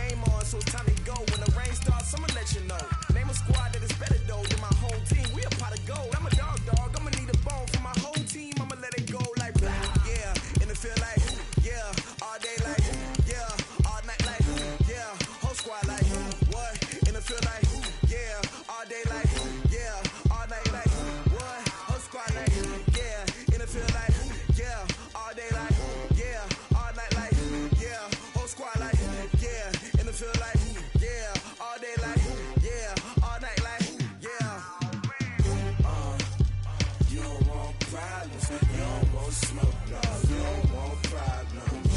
game on, so it's time to go. When the rain starts, I'ma let you know. Name a squad that is better though than my whole team. We a pot of gold. I'm a dog. I'ma need a bone for my whole team. I'ma let it go like blah. Yeah, and it feel like yeah, all day like yeah, all night like yeah, whole squad like what? And it feel like yeah, all day like yeah, all night like what? Whole squad like yeah, and it feel like yeah, all day like yeah, all night like yeah, whole squad like yeah, and it feel like yeah, all day like yeah, all night like yeah. You don't want problems, you don't want smoke, dog. You don't want problems.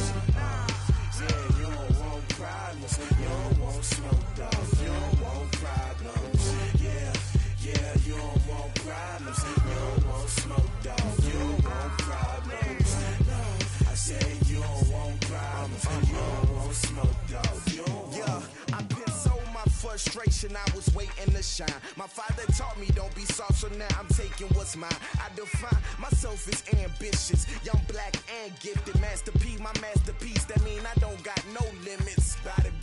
Yeah, you don't want problems, you don't want smoke, dog. You don't want problems. Yeah, you don't want problems, you don't want smoke, dog. You don't want problems. No, I said you don't want problems, you don't want smoke, dog. You don't want. I've been so my frustration, I was waiting to shine. My father taught me don't be soft, so now I'm taking what's mine. I define myself as ambitious, young, black, and gifted. Master P, my masterpiece, that mean I don't got no limits. Bout it,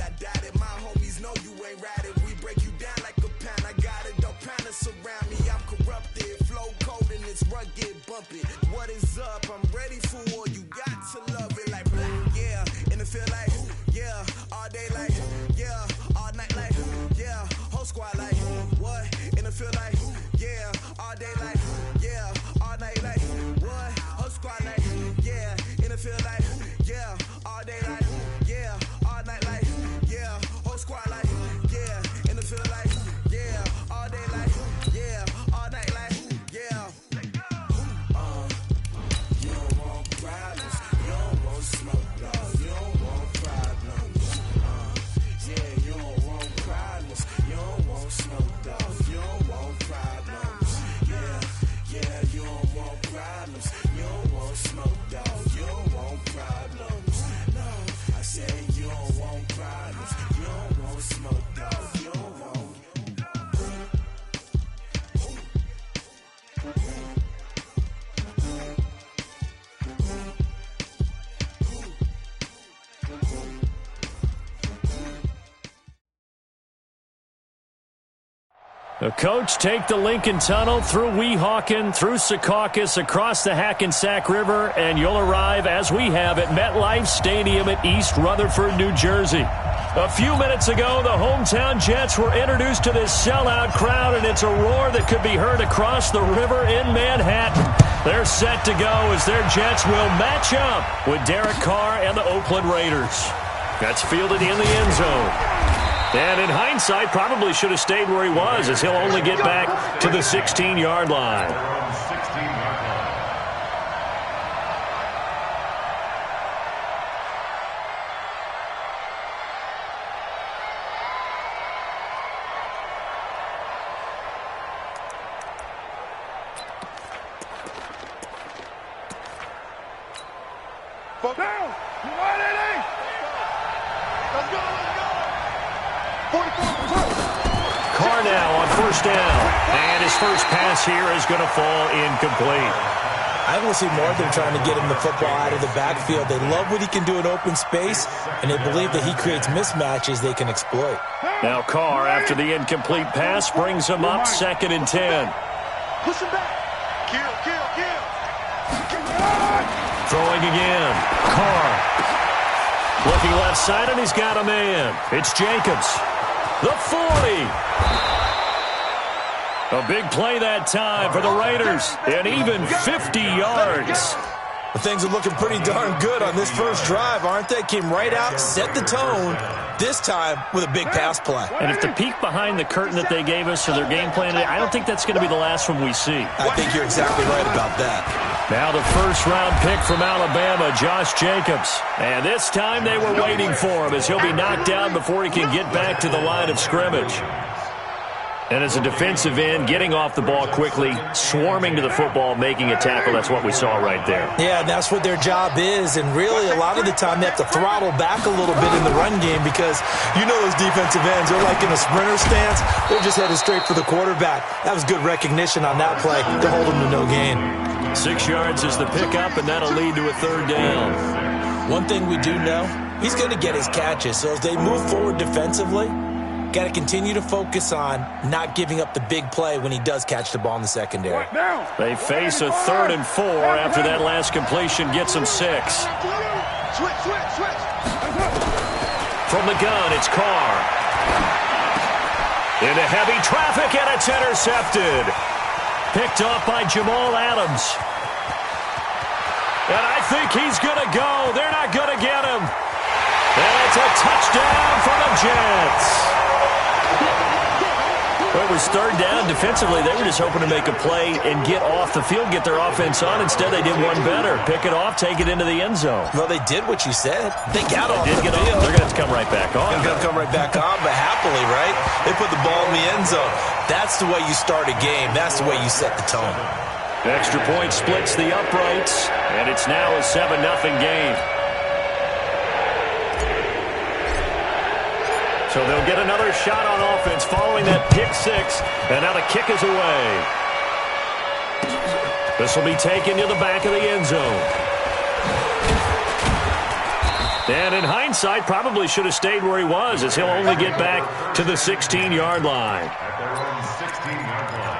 I doubt it. My homies know you ain't ride it. We break you down like a pound. I got it, don't pound to surround me. I'm corrupted, flow cold and it's rugged, bumpy. What is up? I'm ready for war. You got to love it like blah, yeah. And it feel like yeah, all day like yeah, all night like yeah, whole squad like what? And it feel like yeah, all day like yeah, all night like what? Whole squad like yeah, and it feel like yeah, all day like yeah, all night like yeah, whole squad like yeah, and it feel like yeah, all day like yeah, all night like yeah. You don't want problems, you don't want smoke, dog. You don't want problems. Yeah, you don't want problems, you don't want smoke, dog. You don't want problems. Yeah, you don't want problems, you don't want smoke, dog. You don't want problems. No, I said you don't want problems, you don't want smoke, dog. You don't want. The coach take the Lincoln Tunnel through Weehawken, through Secaucus, across the Hackensack River, and you'll arrive, as we have, at MetLife Stadium at East Rutherford, New Jersey. A few minutes ago, the hometown Jets were introduced to this sellout crowd, and it's a roar that could be heard across the river in Manhattan. They're set to go as their Jets will match up with Derek Carr and the Oakland Raiders. That's fielded in the end zone. And in hindsight, probably should have stayed where he was, as he'll only get back to the 16-yard line. Go down! You ready? Let's go! 44. Carr now on first down. And his first pass here is going to fall incomplete. I want to see more of them trying to get him the football out of the backfield. They love what he can do in open space, and they believe that he creates mismatches they can exploit. Now Carr, after the incomplete pass, brings him up 2nd and 10. Push him back. Kill. Throwing again. Carr. Looking left side, and he's got a man. It's Jacobs. The 40. A big play that time for the Raiders. And even 50 yards. Well, things are looking pretty darn good on this first drive, aren't they? Came right out, set the tone, this time with a big pass play. And if the peek behind the curtain that they gave us for their game plan today, I don't think that's going to be the last one we see. I think you're exactly right about that. Now the first-round pick from Alabama, Josh Jacobs. And this time they were waiting for him, as he'll be knocked down before he can get back to the line of scrimmage. And as a defensive end, getting off the ball quickly, swarming to the football, making a tackle, that's what we saw right there. Yeah, that's what their job is, and really a lot of the time they have to throttle back a little bit in the run game because you know those defensive ends, they're like in a sprinter stance, they're just headed straight for the quarterback. That was good recognition on that play to hold them to no gain. 6 yards is the pickup, and that'll lead to a third down. One thing we do know he's going to get his catches. So as they move forward defensively, got to continue to focus on not giving up the big play when he does catch the ball in the secondary. They face a 3rd and 4 after that last completion gets them 6. Switch. From the gun, it's Carr. Into heavy traffic, and it's intercepted. Picked off by Jamal Adams. And I think he's going to go. They're not going to get him. And it's a touchdown for the Jets. Well, it was 3rd down. Defensively, they were just hoping to make a play and get off the field, get their offense on. Instead, they did one better. Pick it off, take it into the end zone. Well, they did what you said. They got off the field. They're going to have to come right back on. They're going to come right back on, but happily, right? They put the ball in the end zone. That's the way you start a game. That's the way you set the tone. Extra point splits the uprights, and it's now a 7-0 game. So they'll get another shot on offense following that pick 6, and now the kick is away. This will be taken to the back of the end zone. And in hindsight, probably should have stayed where he was, as he'll only get back to the 16-yard line. At their own 16-yard line.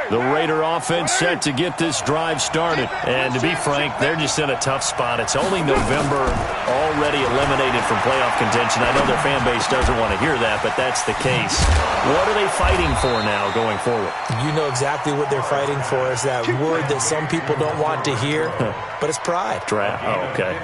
The Raider offense set to get this drive started. And to be frank, they're just in a tough spot. It's only November, already eliminated from playoff contention. I know their fan base doesn't want to hear that, but that's the case. What are they fighting for now going forward? You know exactly what they're fighting for. Is that word that some people don't want to hear, but it's pride. Draft. Oh, okay.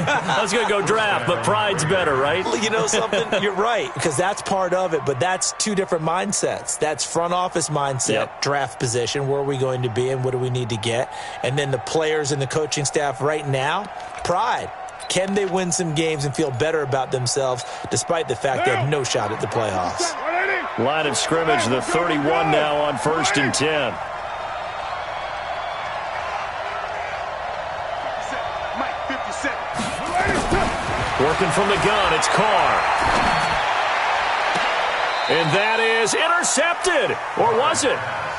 I was going to go draft, but pride's better, right? You know something? You're right, because that's part of it, but that's two different mindsets. That's front office mindset, draft position, where are we going to be and what do we need to get? And then the players and the coaching staff right now, pride. Can they win some games and feel better about themselves despite the fact they have no shot at the playoffs? Line of scrimmage, the 31 now on 1st and 10. Working from the gun, it's Carr. And that is intercepted. Or was it?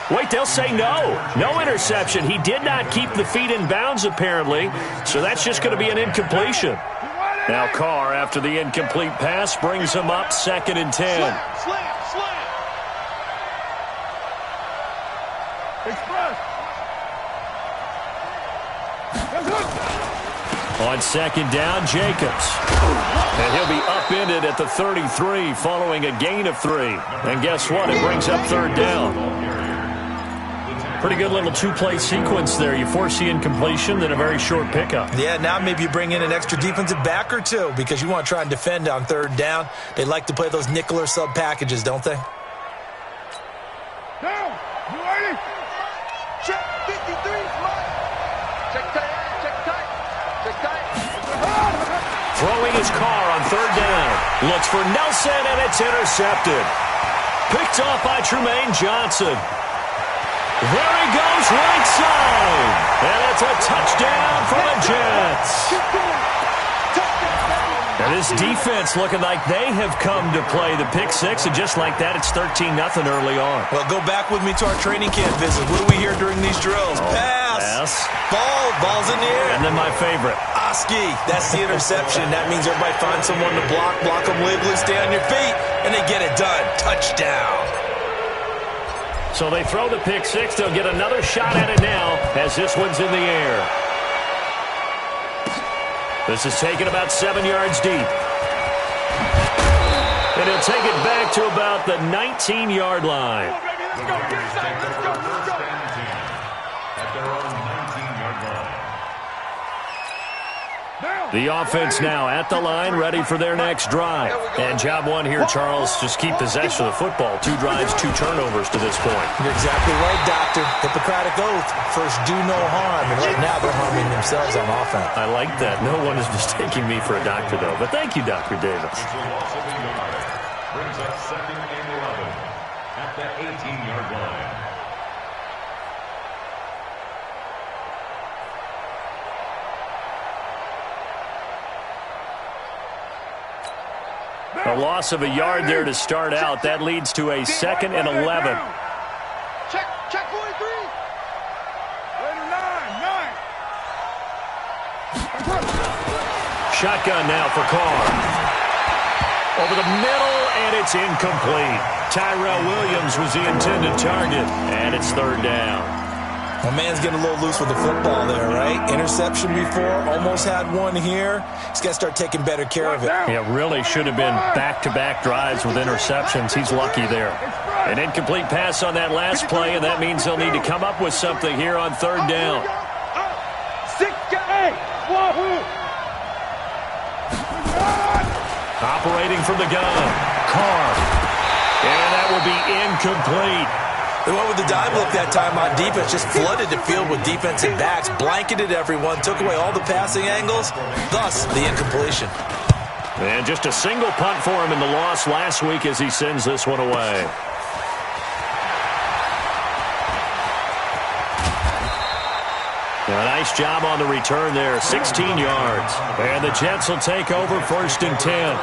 Wait, they'll say no. No interception. He did not keep the feet in bounds, apparently. So that's just going to be an incompletion. Now Carr, after the incomplete pass, brings him up 2nd and 10. Slam. Express. On 2nd down, Jacobs. And he'll be upended at the 33 following a gain of 3. And guess what? It brings up 3rd down. Pretty good little 2-play sequence there. You force the incompletion, then a very short pickup. Yeah, now maybe you bring in an extra defensive back or two because you want to try and defend on 3rd down. They like to play those nickel or sub packages, don't they? Down. You ready? Check 53. Check tight. Throwing his car on 3rd down. Looks for Nelson, and it's intercepted. Picked off by Trumaine Johnson. There he goes, right side. And it's a touchdown for the Jets. And this defense looking like they have come to play the pick 6, and just like that, it's 13-0 early on. Well, go back with me to our training camp visit. What do we hear during these drills? Pass. Ball's in the air. And then my favorite. Oski. That's the interception. That means everybody finds someone to block them wiggly, stay on your feet, and they get it done. Touchdown. So they throw the pick 6. They'll get another shot at it now as this one's in the air. This is taken about 7 yards deep. And he'll take it back to about the 19-yard line. Let's go. At their own 19-yard line. The offense now at the line, ready for their next drive. And job one here, Charles, just keep possession of the football. 2 drives, 2 turnovers to this point. You're exactly right, Doctor. Hippocratic oath. First, do no harm. And right now, they're harming themselves on offense. I like that. No one is mistaking me for a doctor, though. But thank you, Dr. Davis. Which will also be yard. Brings up 2nd and 11 at the 18-yard line. A loss of a yard there to start out. That leads to a 2nd and 11. Check 43. Shotgun now for Carr. Over the middle, and it's incomplete. Tyrell Williams was the intended target, and it's 3rd down. My man's getting a little loose with the football there, right? Interception before, almost had one here. He's got to start taking better care of it. Yeah, really should have been back-to-back drives with interceptions. He's lucky there. An incomplete pass on that last play, and that means they'll need to come up with something here on 3rd down. 6 to 8. Wahoo! Operating from the gun. Carr. And that will be incomplete. They went with the dime look that time on defense, just flooded the field with defensive backs, blanketed everyone, took away all the passing angles, thus the incompletion. And just a single punt for him in the loss last week as he sends this one away. A nice job on the return there, 16 yards. And the Jets will take over 1st and 10.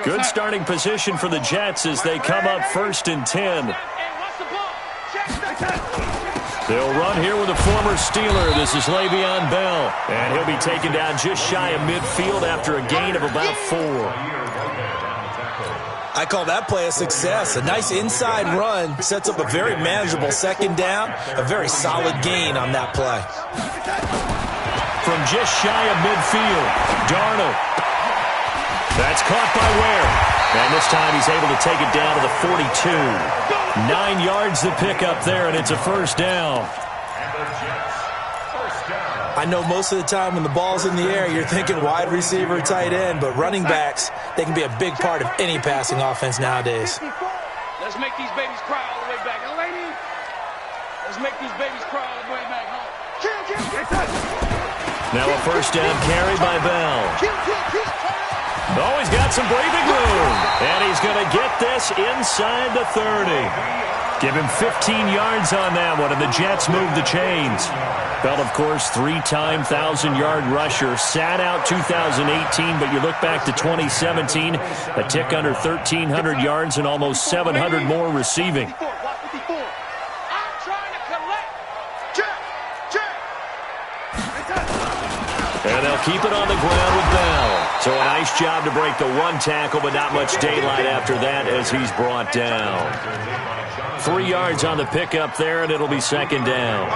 Good starting position for the Jets as they come up 1st and 10. They'll run here with a former Steeler. This is Le'Veon Bell. And he'll be taken down just shy of midfield after a gain of about 4. I call that play a success. A nice inside run sets up a very manageable 2nd down. A very solid gain on that play. From just shy of midfield, Darnold. That's caught by Ware. And this time he's able to take it down to the 42. 9 yards to pick up there, and it's a 1st down. I know most of the time when the ball's in the air, you're thinking wide receiver, tight end, but running backs, they can be a big part of any passing offense nowadays. Let's make these babies cry all the way back. And ladies, let's make these babies cry all the way back home. Now a 1st down carry by Bell. Oh, he's got some breathing room. And he's going to get this inside the 30. Give him 15 yards on that one, and the Jets move the chains. Bell, of course, 3-time 1,000-yard rusher. Sat out 2018, but you look back to 2017, a tick under 1,300 yards and almost 700 more receiving. And they'll keep it on the ground with Bell. So a nice job to break the 1 tackle, but not much daylight after that as he's brought down. 3 yards on the pickup there, and it'll be 2nd down.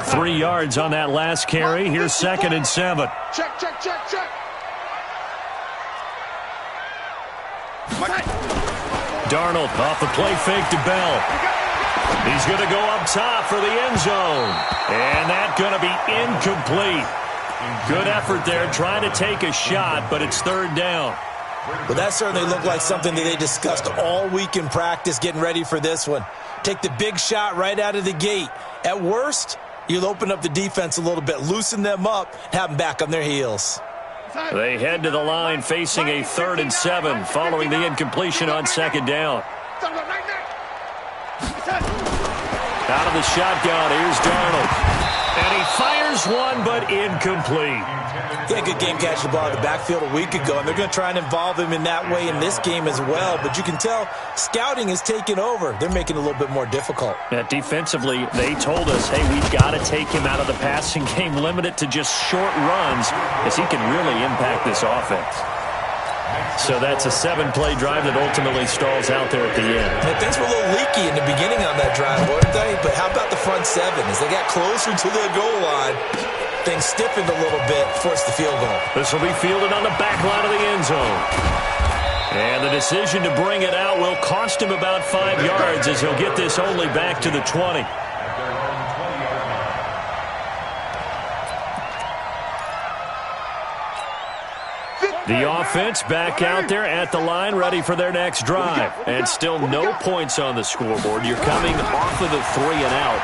3 yards on that last carry. Here's 2nd and 7. Check. Darnold off the play fake to Bell. He's going to go up top for the end zone. And that's going to be incomplete. Good effort there trying to take a shot, but it's 3rd down. Well, that certainly looked like something that they discussed all week in practice getting ready for this one. Take the big shot right out of the gate. At worst, you'll open up the defense a little bit, loosen them up, have them back on their heels. They head to the line facing a 3rd and 7 following the incompletion on 2nd down. Out of the shotgun, here's Darnold. And he fires one, but incomplete. He had a good game catching the ball in the backfield a week ago, and they're going to try and involve him in that way in this game as well. But you can tell scouting is taking over. They're making it a little bit more difficult. Yeah, defensively, they told us, hey, we've got to take him out of the passing game, limit it to just short runs, as he can really impact this offense. So that's a 7-play drive that ultimately stalls out there at the end. And things were a little leaky in the beginning on that drive, weren't they? But how about the front 7? As they got closer to the goal line, things stiffened a little bit, forced the field goal. This will be fielded on the back line of the end zone. And the decision to bring it out will cost him about 5 yards as he'll get this only back to the 20. The offense back out there at the line, ready for their next drive. And still no points on the scoreboard. You're coming off of the 3 and out.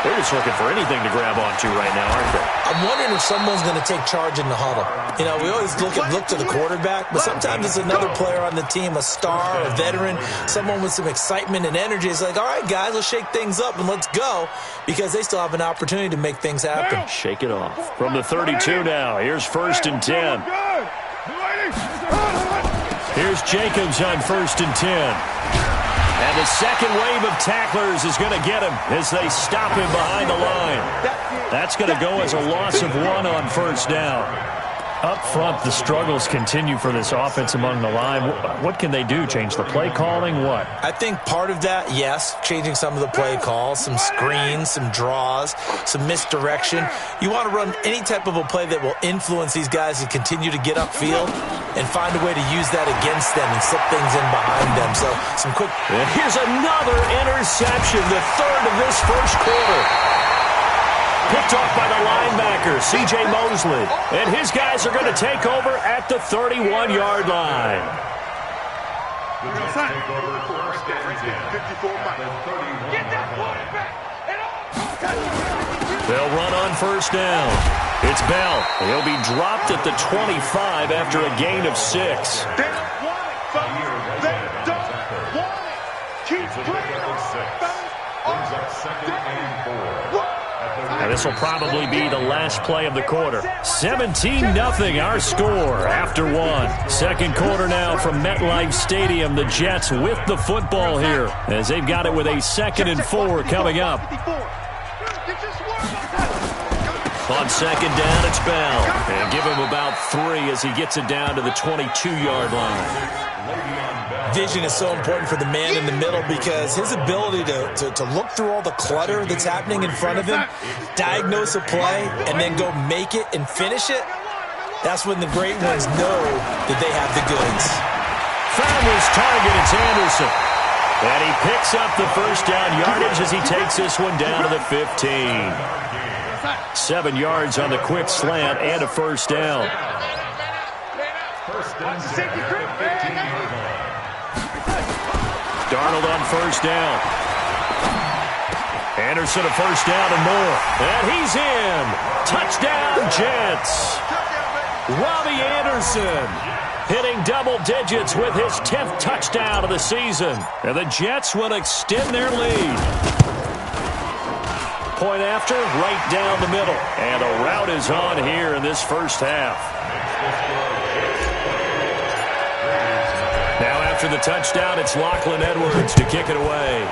They're just looking for anything to grab onto right now, aren't they? I'm wondering if someone's going to take charge in the huddle. You know, we always look to the quarterback, but sometimes it's another player on the team, a star, a veteran, someone with some excitement and energy. It's like, all right, guys, let's shake things up and let's go, because they still have an opportunity to make things happen. Shake it off. From the 32 now, here's 1st and 10. Here's Jacobs on 1st and 10. And the second wave of tacklers is going to get him as they stop him behind the line. That's going to go as a loss of 1 on 1st down. Up front, the struggles continue for this offense among the line. What can they do? Change the play calling? What? I think part of that, yes, changing some of the play calls, some screens, some draws, some misdirection. You want to run any type of a play that will influence these guys to continue to get upfield and find a way to use that against them and slip things in behind them. So some quick... And here's another interception, the 3rd of this 1st quarter. Picked off by the linebacker, C.J. Mosley. And his guys are going to take over at the 31-yard line. They'll run on 1st down. It's Bell. He'll be dropped at the 25 after a gain of 6. They don't want it, folks. They don't want it. Keep playing on Brings up 2nd and 4. And this will probably be the last play of the quarter. 17-0 our score after 1. 2nd quarter now from MetLife Stadium. The Jets with the football here as they've got it with a 2nd and 4 coming up. On 2nd down, it's Bell. And give him about 3 as he gets it down to the 22-yard line. Vision is so important for the man in the middle because his ability to look through all the clutter that's happening in front of him, diagnose a play, and then go make it and finish it, that's when the great ones know that they have the goods. Found his target, it's Anderson. And he picks up the 1st down yardage as he takes this one down to the 15. 7 yards on the quick slant and a 1st down. Darnold on 1st down. Anderson a 1st down and more. And he's in. Touchdown, Jets. Robbie Anderson hitting double digits with his 10th touchdown of the season. And the Jets will extend their lead. Point after, right down the middle. And a rout is on here in this 1st half. Now after the touchdown, it's Lachlan Edwards to kick it away.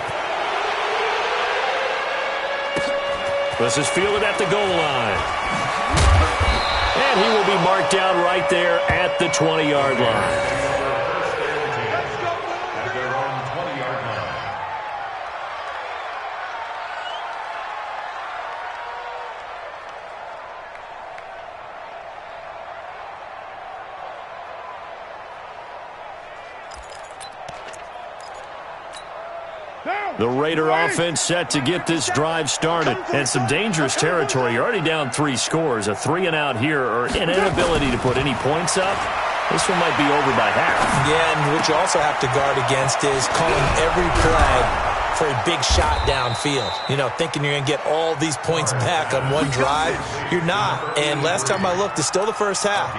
This is fielded at the goal line. And he will be marked down right there at the 20-yard line. The Raider offense set to get this drive started. And some dangerous territory. You're already down 3 scores. A 3-and-out here or an inability to put any points up. This one might be over by half. Yeah, and what you also have to guard against is calling every play for a big shot downfield. You know, thinking you're going to get all these points back on one drive. You're not. And last time I looked, it's still the 1st half.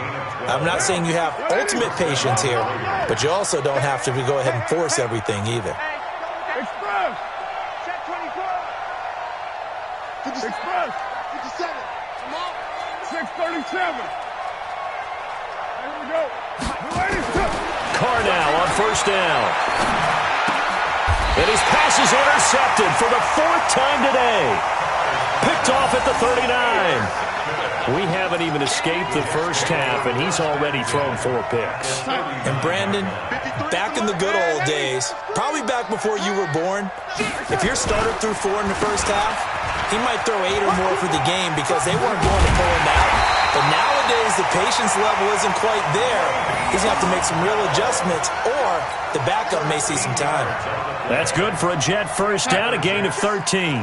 I'm not saying you have ultimate patience here, but you also don't have to go ahead and force everything either. Express. 57. Come on. 637. Here we go. Carr now on 1st down. And his pass is intercepted for the 4th time today. Picked off at the 39. We haven't even escaped the 1st half, and he's already thrown 4 picks. And Brandon, back in the good old days, probably back before you were born, if your starter threw 4 in the 1st half, he might throw 8 or more for the game because they weren't going to pull him out. But nowadays, the patience level isn't quite there. He's going to have to make some real adjustments, or the backup may see some time. That's good for a Jet 1st down, a gain of 13.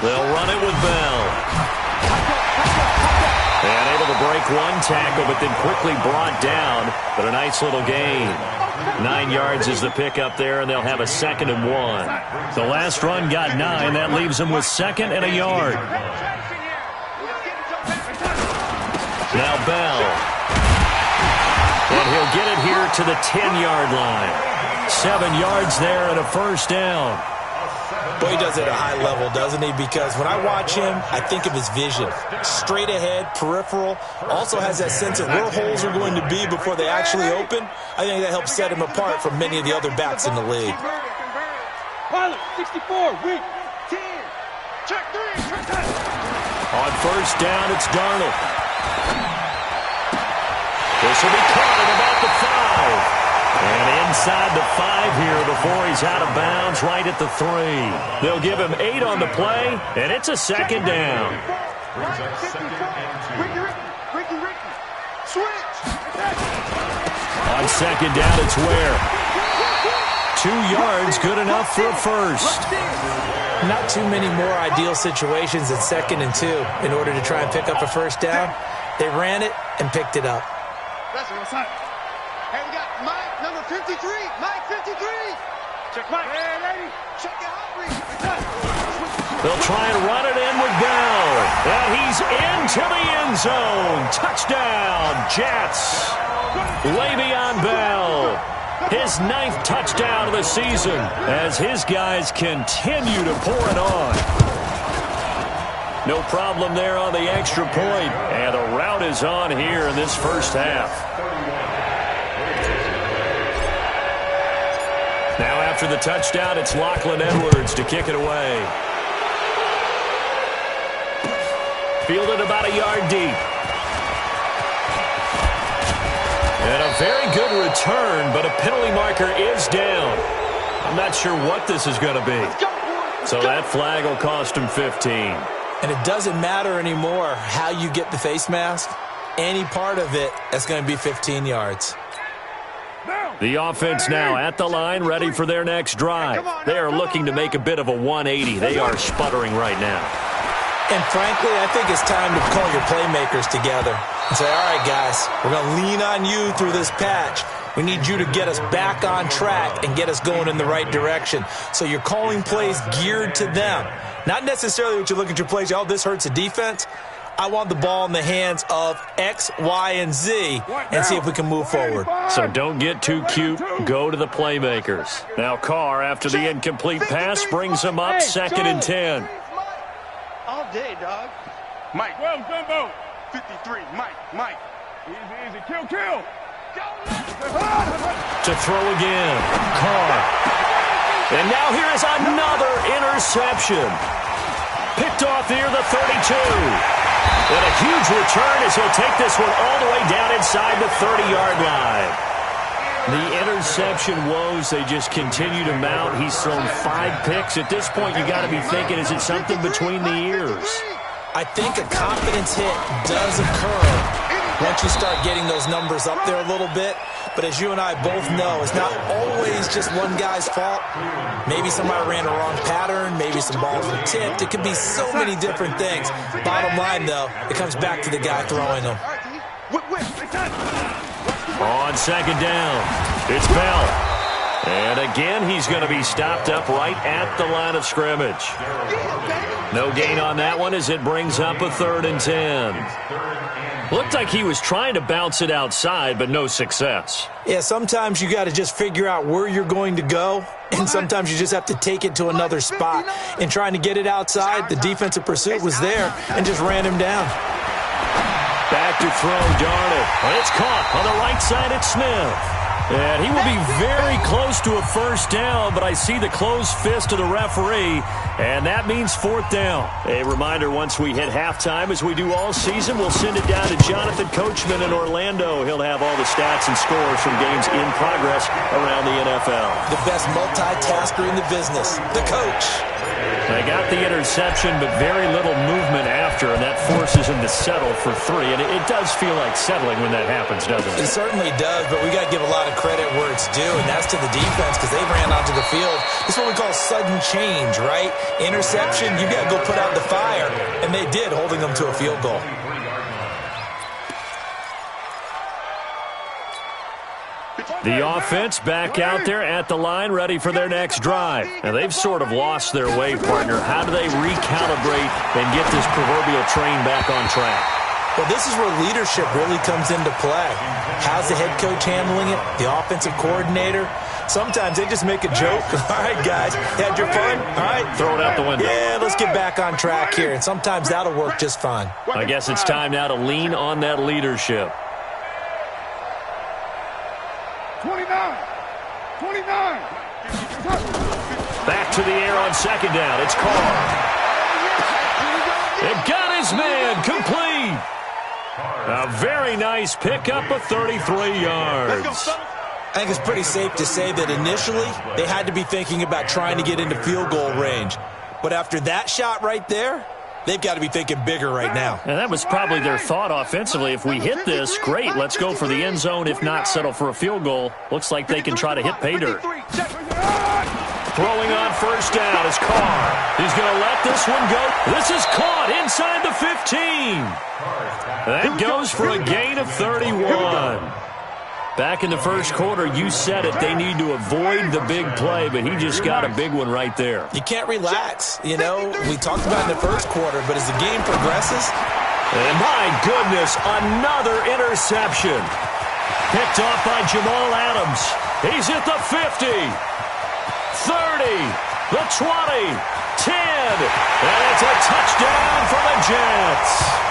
They'll run it with Bell. And able to break one tackle, but then quickly brought down. But a nice little gain. 9 yards is the pickup there, and they'll have a 2nd and 1. The last run got 9. That leaves them with 2nd and a yard. Now Bell. And he'll get it here to the 10-yard line. 7 yards there and a first down. Boy, he does it at a high level, doesn't he? Because when I watch him, I think of his vision. Straight ahead, peripheral. Also has that sense of where holes are going to be before they actually open. I think that helps set him apart from many of the other backs in the league. Pilot, 64, weak, 10. Check 3, check that. On first down, it's Darnold. This will be caught at about the 5. And inside the 5 here before he's out of bounds, right at the 3. They'll give him 8 on the play, and it's a 2nd down. On 2nd down, it's Ware. 2 yards, good enough for a first. Not too many more ideal situations at 2nd and 2 in order to try and pick up a first down. They ran it and picked it up. Hey, we got Mike, number 53. Mike, 53. Check Mike. Hey, lady. Check it out. They'll try and run it in with Bell. And he's into the end zone. Touchdown, Jets. Le'Veon Bell. His 9th touchdown of the season as his guys continue to pour it on. No problem there on the extra point. And the route is on here in this first half. Now after the touchdown, it's Lachlan Edwards to kick it away. Fielded about a yard deep. And a very good return, but a penalty marker is down. I'm not sure what this is going to be. So that flag will cost him 15. And it doesn't matter anymore how you get the face mask. Any part of it, that's going to be 15 yards. The offense now at the line, ready for their next drive. They are looking to make a bit of a 180. They are sputtering right now. And frankly, I think it's time to call your playmakers together and say, all right, guys, we're going to lean on you through this patch. We need you to get us back on track and get us going in the right direction. So you're calling plays geared to them. Not necessarily what you look at your plays, oh, this hurts the defense. I want the ball in the hands of X, Y, and Z and see if we can move forward. So don't get too cute. Go to the playmakers. Now Carr, after the incomplete pass, brings him up 2nd and 10. All day, dog. Mike. Well, Jumbo. 53. Mike. Easy. Kill. To throw again. Carr. And now here is another interception. Picked off near the 32. And a huge return as he'll take this one all the way down inside the 30-yard line. The interception woes, they just continue to mount. He's thrown 5 picks. At this point, you got to be thinking, is it something between the ears? I think a confidence hit does occur once you start getting those numbers up there a little bit. But as you and I both know, it's not always just one guy's fault. Maybe somebody ran a wrong pattern. Maybe some balls were tipped. It could be so many different things. Bottom line, though, it comes back to the guy throwing them. On 2nd down, it's Bell. And again, he's going to be stopped up right at the line of scrimmage. No gain on that one as it brings up a 3rd and 10. Looked like he was trying to bounce it outside, but no success. Yeah, sometimes you got to just figure out where you're going to go, and sometimes you just have to take it to another spot. And trying to get it outside, the defensive pursuit was there and just ran him down. Back to throw, Darnold. And it's caught on the right side at Smith. And he will be very close to a first down, but I see the closed fist of the referee, and that means 4th down. A reminder, once we hit halftime, as we do all season, we'll send it down to Jonathan Coachman in Orlando. He'll have all the stats and scores from games in progress around the NFL. The best multitasker in the business, the coach. They got the interception, but very little movement after, and that forces him to settle for 3. And it does feel like settling when that happens, doesn't it? It certainly does, but we got to give a lot of credit where it's due, and that's to the defense because they ran onto the field. This is what we call sudden change, right? Interception, you got to go put out the fire, and they did, holding them to a field goal. The offense back out there at the line, ready for their next drive. Now, they've sort of lost their way, partner. How do they recalibrate and get this proverbial train back on track? Well, this is where leadership really comes into play. How's the head coach handling it? The offensive coordinator? Sometimes they just make a joke. All right, guys, had your fun? All right. Throw it out the window. Yeah, let's get back on track here. And sometimes that'll work just fine. I guess it's time now to lean on that leadership. 29. Back to the air on second down. It's Carr. It got his man complete. A very nice pickup of 33 yards. I think it's pretty safe to say that initially they had to be thinking about trying to get into field goal range. But after that shot right there, they've got to be thinking bigger right now. And that was probably their thought offensively. If we hit this, great. Let's go for the end zone. If not, settle for a field goal. Looks like they can try to hit pay dirt. Throwing on first down is Carr. He's going to let this one go. This is caught inside the 15. That goes for a gain of 31. Back in the first quarter, you said it, they need to avoid the big play, but he just got a big one right there. You can't relax. You know, we talked about in the first quarter, but as the game progresses. And my goodness, another interception. Picked off by Jamal Adams. He's at the 50, 30, the 20, 10, and it's a touchdown for the Jets.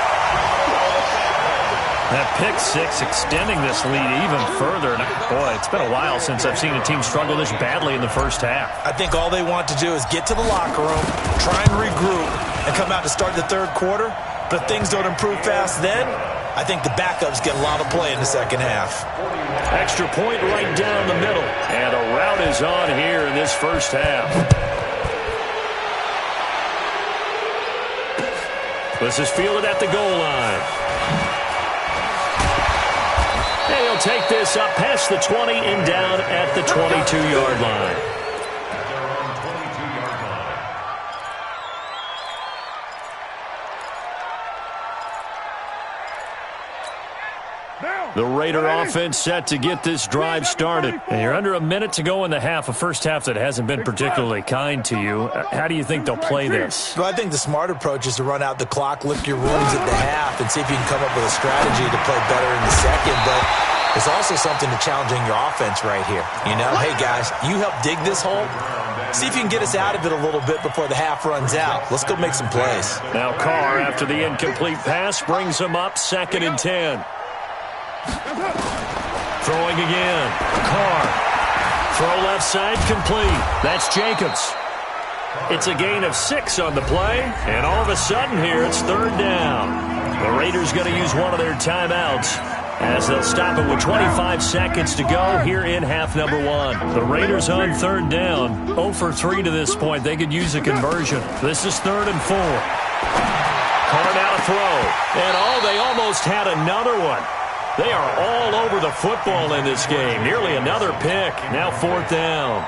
That pick six extending this lead even further. And boy, it's been a while since I've seen a team struggle this badly in the first half. I think all they want to do is get to the locker room, try and regroup, and come out to start the third quarter. But if things don't improve fast then, I think the backups get a lot of play in the second half. Extra point right down the middle. And a route is on here in this first half. This is fielded at the goal line. And he'll take this up past the 20 and down at the 22-yard line. The Raider offense set to get this drive started. And you're under a minute to go in the half, a first half that hasn't been particularly kind to you. How do you think they'll play this? Well, I think the smart approach is to run out the clock, lick your wounds at the half, and see if you can come up with a strategy to play better in the second. But there's also something to challenging your offense right here. You know, hey, guys, you help dig this hole. See if you can get us out of it a little bit before the half runs out. Let's go make some plays. Now Carr, after the incomplete pass, brings him up 2nd and 10. Throwing again. Carr. Throw left side complete. That's Jacobs. It's a gain of 6 on the play. And all of a sudden here, it's 3rd down. The Raiders going to use one of their timeouts as they'll stop it with 25 seconds to go here in half number 1. The Raiders on 3rd down. 0 for 3 to this point. They could use a conversion. This is 3rd and 4. Carr now to throw. And they almost had another one. They are all over the football in this game. Nearly another pick. Now 4th down.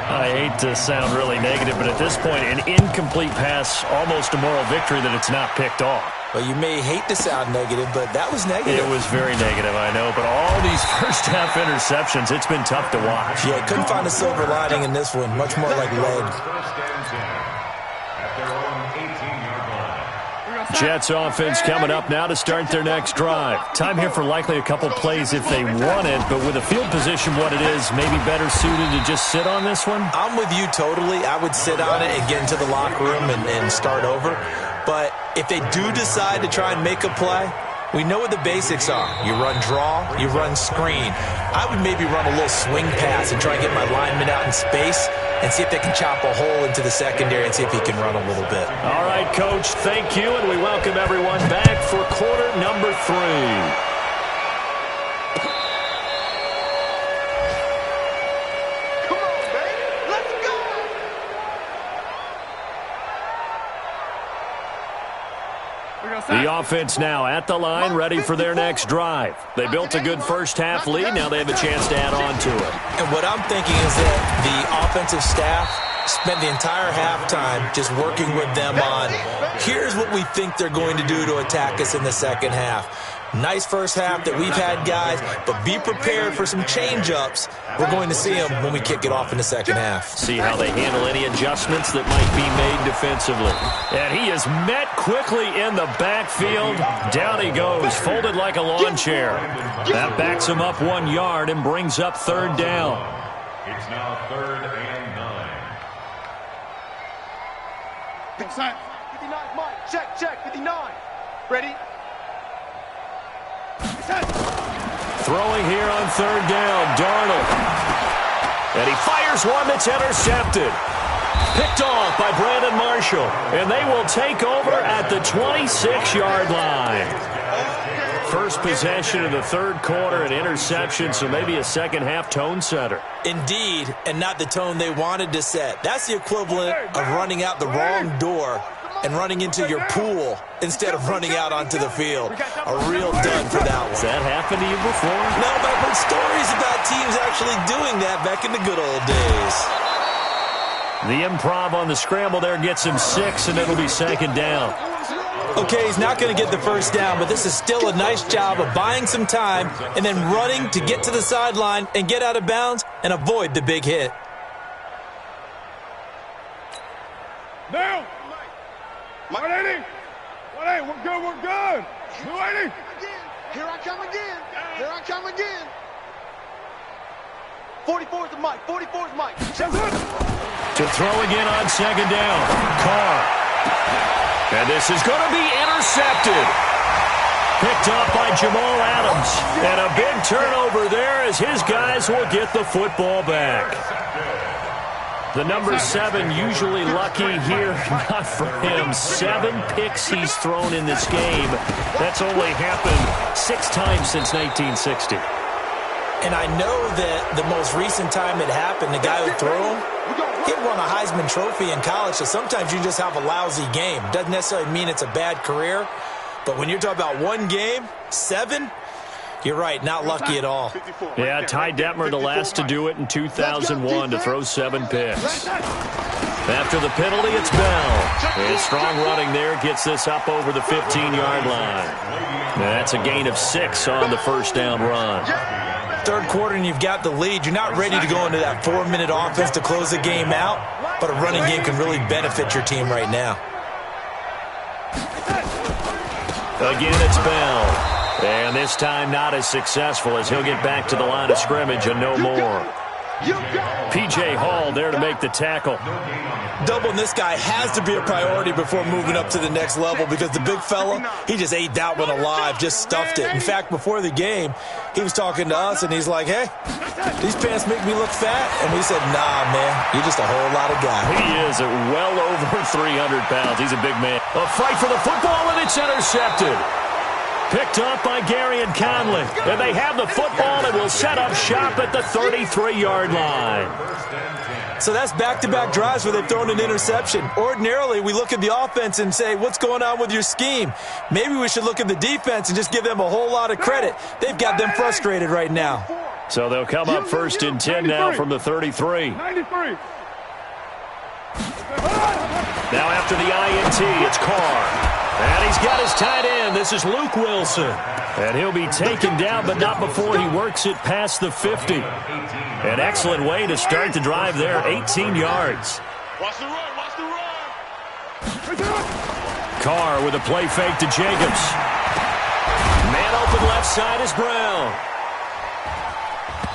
I hate to sound really negative, but at this point, an incomplete pass, almost a moral victory that it's not picked off. Well, you may hate to sound negative, but that was negative. It was very negative, I know. But all these first half interceptions, it's been tough to watch. Yeah, couldn't find a silver lining in this one. Much more like lead. Jets offense coming up now to start their next drive. Time here for likely a couple plays if they want it, but with a field position what it is, maybe better suited to just sit on this one? I'm with you totally. I would sit on it and get into the locker room and start over. But if they do decide to try and make a play, we know what the basics are. You run draw, you run screen. I would maybe run a little swing pass and try and get my lineman out in space and see if they can chop a hole into the secondary and see if he can run a little bit. All right, Coach, thank you, and we welcome everyone back for quarter number 3. The offense now at the line, ready for their next drive. They built a good first half lead. Now they have a chance to add on to it. And what I'm thinking is that the offensive staff spent the entire halftime just working with them on, here's what we think they're going to do to attack us in the second half. Nice first half that we've had, guys, but be prepared for some change-ups. We're going to see them when we kick it off in the second half. See how they handle any adjustments that might be made defensively. And he is met quickly in the backfield. Down he goes, folded like a lawn chair. That backs him up 1 yard and brings up third down. It's now 3rd and 9. Big sign. 59, Mike. Check, 59. Ready? Throwing here on third down, Darnold. And he fires one that's intercepted. Picked off by Brandon Marshall. And they will take over at the 26-yard line. First possession of the third quarter, an interception, so maybe a second-half tone setter. Indeed, and not the tone they wanted to set. That's the equivalent of running out the wrong door and running into your pool instead of running out onto the field. A real dud for that one. Has that happened to you before? No, but I've heard stories about teams actually doing that back in the good old days. The improv on the scramble there gets him 6, and it'll be second down. Okay, he's not going to get the first down, but this is still a nice job of buying some time and then running to get to the sideline and get out of bounds and avoid the big hit. Down. 180. 180. We're good. We're good. 280. Here I come again. Here I come again. 44 is the mic. 44 is the mic. To throw again on second down. Carr. And this is going to be intercepted. Picked up by Jamal Adams. And a big turnover there as his guys will get the football back. The number 7 usually lucky here. Not for him. 7 picks he's thrown in this game. That's only happened 6 times since 1960. And I know that the most recent time it happened, the guy who threw him, he won a Heisman Trophy in college, so sometimes you just have a lousy game. Doesn't necessarily mean it's a bad career, but when you're talking about one game, 7, you're right, not lucky at all. Yeah, Ty Detmer, the last to do it in 2001, to throw 7 picks. After the penalty, it's Bell. And strong running there gets this up over the 15-yard line. That's a gain of 6 on the first down run. Third quarter and you've got the lead. You're not ready to go into that 4-minute offense to close the game out, but a running game can really benefit your team right now. Again, it's Bell. And this time not as successful as he'll get back to the line of scrimmage and no more. P.J. Hall there to make the tackle. Doubling this guy has to be a priority before moving up to the next level because the big fella, he just ate that one alive, just stuffed it. In fact, before the game, he was talking to us, and he's like, hey, these pants make me look fat. And we said, nah, man, you're just a whole lot of guy. He is at well over 300 pounds. He's a big man. A fight for the football, and it's intercepted. Picked up by Gary and Conley. And they have the football and will set up shop at the 33-yard line. So that's back-to-back drives where they've thrown an interception. Ordinarily, we look at the offense and say, what's going on with your scheme? Maybe we should look at the defense and just give them a whole lot of credit. They've got them frustrated right now. So they'll come up first and 10 now from the 33. 93. Now after the INT, it's Carr. And he's got his tight end. This is Luke Wilson. And he'll be taken down, but not before he works it past the 50. An excellent way to start the drive there, 18 yards. Watch the run. Watch the run. Carr with a play fake to Jacobs. Man open left side is Brown.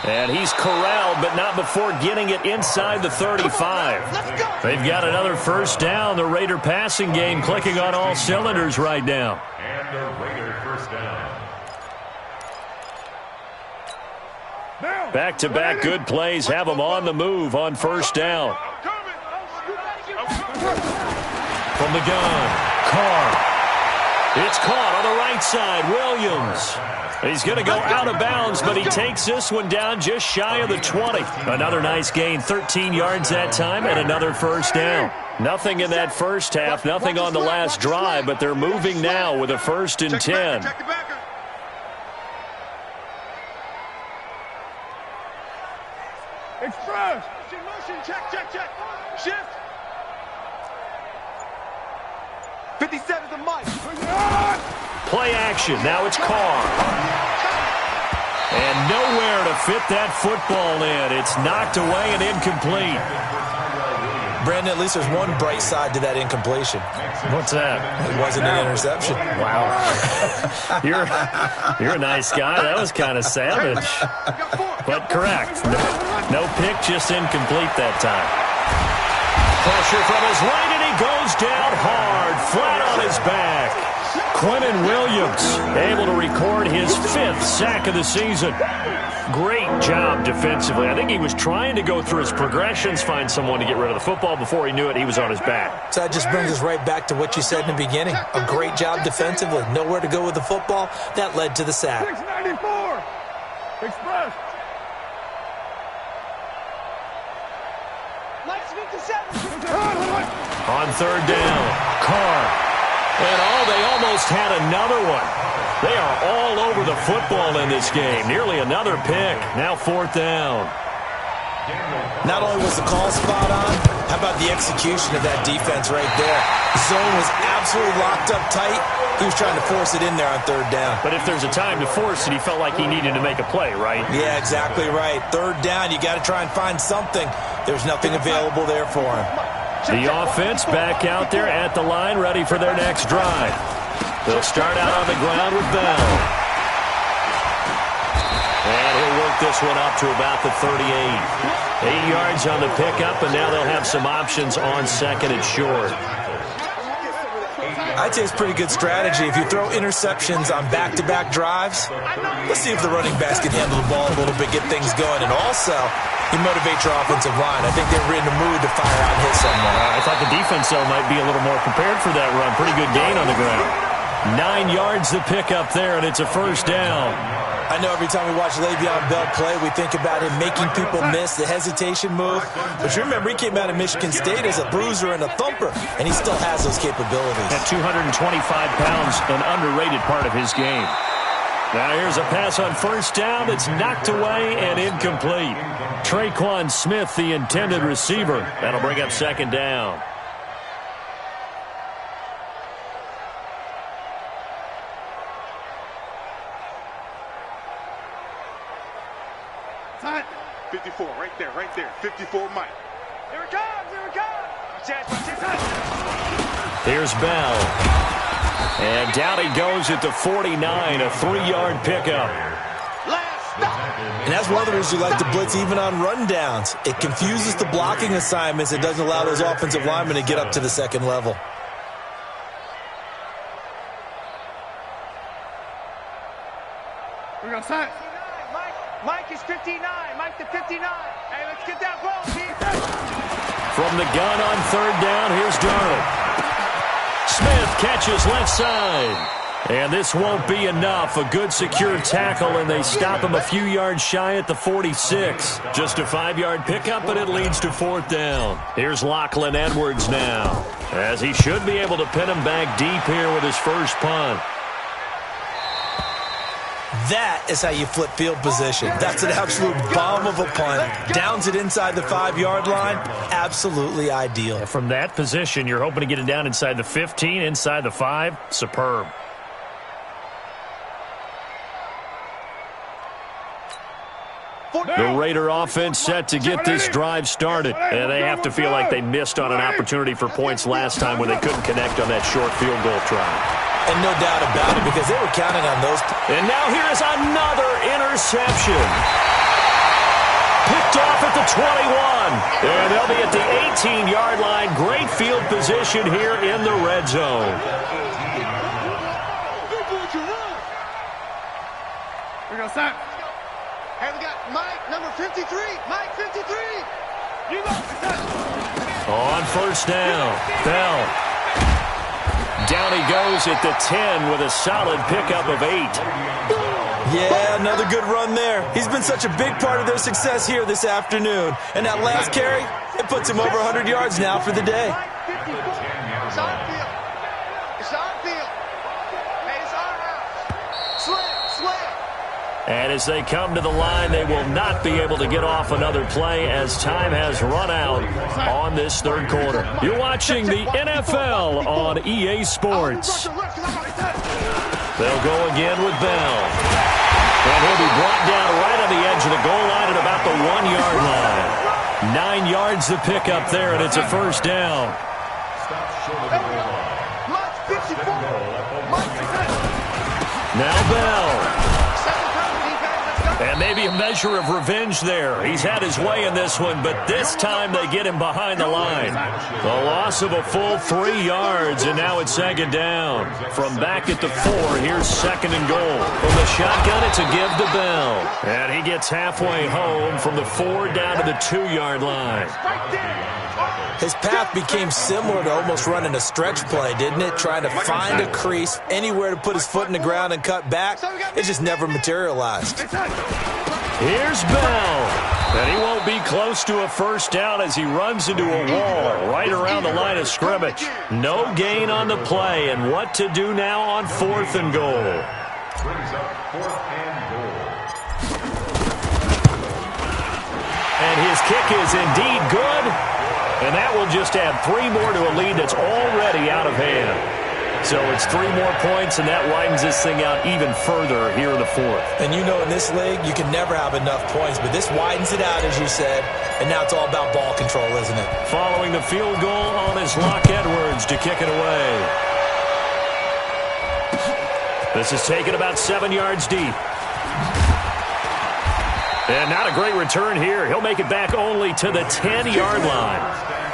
And he's corralled, but not before getting it inside the 35. They've got another first down. The Raider passing game clicking on all cylinders right now. And the Raider first down. Back-to-back good plays have them on the move on first down. From the gun, Carr. It's caught on the right side, Williams. He's going to go out of bounds, but he takes this one down just shy of the 20. Another nice gain, 13 yards that time, and another first down. Nothing in that first half, nothing on the last drive, but they're moving now with a first and 10. Express. Motion. Check. Shift. 57 is the mic. Play action. Now it's Carr. And nowhere to fit that football in. It's knocked away and incomplete. Brandon, at least there's one bright side to that incompletion. What's that? It wasn't an interception. Wow. You're a nice guy. That was kind of savage. But correct. No pick, just incomplete that time. Pressure from his right, and he goes down hard, flat on his back. Quentin Williams able to record his 5th sack of the season. Great job defensively. I think he was trying to go through his progressions, find someone to get rid of the football. Before he knew it, he was on his back. So that just brings us right back to what you said in the beginning. A great job defensively. Nowhere to go with the football. That led to the sack. 694. Express. On 3rd down, Carr. And they almost had another one. They are all over the football in this game. Nearly another pick. Now 4th down. Not only was the call spot on, how about the execution of that defense right there? The zone was absolutely locked up tight. He was trying to force it in there on 3rd down. But if there's a time to force it, he felt like he needed to make a play, right? Yeah, exactly right. 3rd down, you got to try and find something. There's nothing available there for him. The offense back out there at the line, ready for their next drive. They'll start out on the ground with Bell. And he'll work this one up to about the 38. 8 yards on the pickup, and now they'll have some options on 2nd and short. I'd say it's pretty good strategy. If you throw interceptions on back-to-back drives, let's see if the running backs can handle the ball a little bit, get things going. And also, you motivate your offensive line. I think they're in the mood to fire out and hit someone. I thought the defense, though, might be a little more prepared for that run. Pretty good gain on the ground. 9 yards the pickup there, and it's a 1st down. I know every time we watch Le'Veon Bell play, we think about him making people miss the hesitation move. But you remember, he came out of Michigan State as a bruiser and a thumper, and he still has those capabilities. At 225 pounds, an underrated part of his game. Now here's a pass on 1st down. It's knocked away and incomplete. Traquan Smith, the intended receiver. That'll bring up 2nd down. Time. 54, right there. 54, Mike. Here it comes. Here's Bell. And down he goes at the 49, a 3-yard pickup. And that's one of the reasons you like to blitz even on rundowns. It confuses the blocking assignments. It doesn't allow those offensive linemen to get up to the 2nd level. We're going to set. Mike is 59. Mike to 59. Hey, let's get that ball, Keith. From the gun on 3rd down, here's Darnold. Smith catches left side. And this won't be enough. A good secure tackle, and they stop him a few yards shy at the 46. Just a 5-yard pickup, but it leads to 4th down. Here's Lachlan Edwards now, as he should be able to pin him back deep here with his first punt. That is how you flip field position. That's an absolute bomb of a punt. Downs it inside the 5-yard line. Absolutely ideal. And from that position, you're hoping to get it down inside the 15, inside the 5. Superb. The Raider offense set to get this drive started. And they have to feel like they missed on an opportunity for points last time when they couldn't connect on that short field goal try. And no doubt about it, because they were counting on those. And now here's another interception. Picked off at the 21. And they'll be at the 18-yard line. Great field position here in the red zone. We're going to set. Hey, we got Mike, number 53. Mike, 53. You go. Set. On 1st down, Bell. Down he goes at the 10 with a solid pickup of 8. Yeah, another good run there. He's been such a big part of their success here this afternoon. And that last carry, it puts him over 100 yards now for the day. It's on field. It's on field. Hey, it's on route. Slam. And as they come to the line, they will not be able to get off another play as time has run out on this 3rd quarter. You're watching the NFL on EA Sports. They'll go again with Bell. And he'll be brought down right on the edge of the goal line at about the 1-yard line. 9 yards to pick up there, and it's a first down. Now Bell. And maybe a measure of revenge there. He's had his way in this one, but this time they get him behind the line. The loss of a full 3 yards, and now it's second down. From back at the 4, here's second and goal. From the shotgun, it's a give to Bell. And he gets halfway home from the 4 down to the 2-yard line. His path became similar to almost running a stretch play, didn't it? Trying to find a crease, anywhere to put his foot in the ground and cut back. It just never materialized. Here's Bell. And he won't be close to a first down as he runs into a wall right around the line of scrimmage. No gain on the play, and what to do now on 4th and goal. Brings up 4th and goal. And his kick is indeed good. And that will just add 3 more to a lead that's already out of hand. So it's 3 more points, and that widens this thing out even further here in the 4th. And you know in this league, you can never have enough points, but this widens it out, as you said, and now it's all about ball control, isn't it? Following the field goal on is Locke Edwards to kick it away. This is taken about 7 yards deep. And not a great return here. He'll make it back only to the 10-yard line.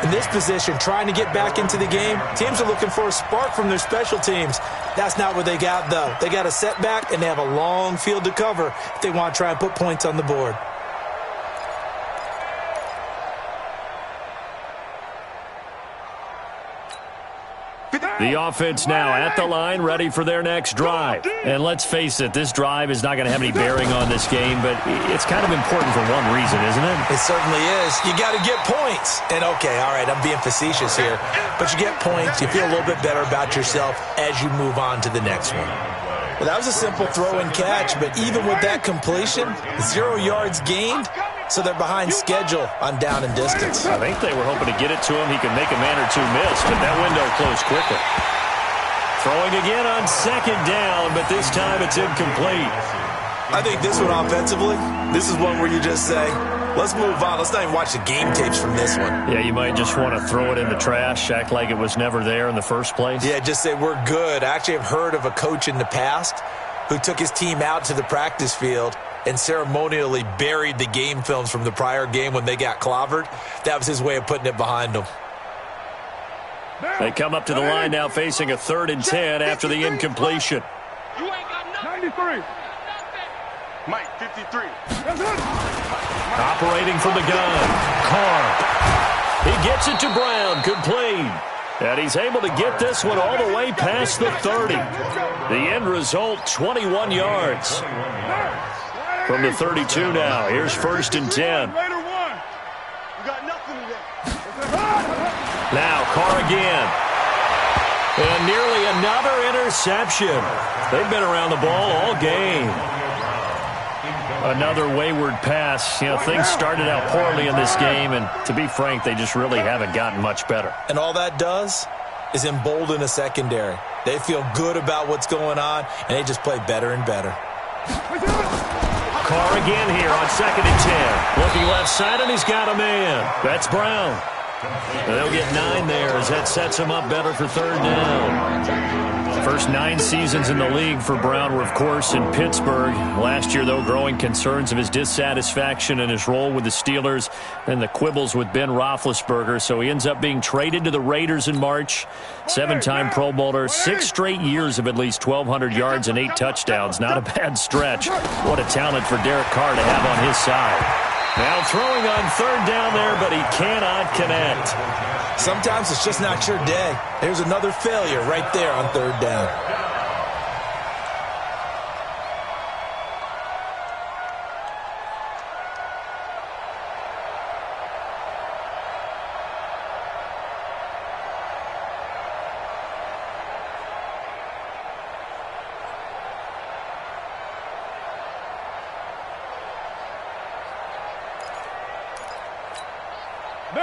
In this position, trying to get back into the game, teams are looking for a spark from their special teams. That's not what they got, though. They got a setback, and they have a long field to cover if they want to try and put points on the board. The offense now at the line, ready for their next drive. And let's face it, this drive is not going to have any bearing on this game, but it's kind of important for one reason, isn't it? It certainly is. You got to get points. And, okay, all right, I'm being facetious here, but you get points, you feel a little bit better about yourself as you move on to the next one. Well, that was a simple throw and catch, but even with that completion, 0 yards gained, so they're behind schedule on down and distance. I think they were hoping to get it to him. He could make a man or two miss, but that window closed quickly. Throwing again on second down, but this time it's incomplete. I think this one offensively, this is one where you just say, let's move on. Let's not even watch the game tapes from this one. Yeah, you might just want to throw it in the trash, act like it was never there in the first place. Yeah, just say we're good. I actually have heard of a coach in the past who took his team out to the practice field and ceremonially buried the game films from the prior game when they got clobbered. That was his way of putting it behind them. They come up to the line now facing a 3rd and 10 after the incompletion. 93. Mike, 53. Operating from the gun, Carr. He gets it to Brown, complete. And he's able to get this one all the way past the 30. The end result, 21 yards. From the 32 now, here's 1st and 10. Now Carr again. And nearly another interception. They've been around the ball all game. Another wayward pass. You know, things started out poorly in this game, and to be frank, they just really haven't gotten much better. And all that does is embolden a secondary. They feel good about what's going on, and they just play better and better. Carr again here on 2nd and 10. Looking left side, and he's got a man. That's Brown. And they'll get 9 there as that sets him up better for 3rd down. First 9 seasons in the league for Brown were, of course, in Pittsburgh. Last year, though, growing concerns of his dissatisfaction in his role with the Steelers and the quibbles with Ben Roethlisberger. So he ends up being traded to the Raiders in March. 7-time Pro Bowler, 6 straight years of at least 1,200 yards and 8 touchdowns. Not a bad stretch. What a talent for Derek Carr to have on his side. Now throwing on 3rd down there, but he cannot connect. Sometimes it's just not your day. There's another failure right there on 3rd down.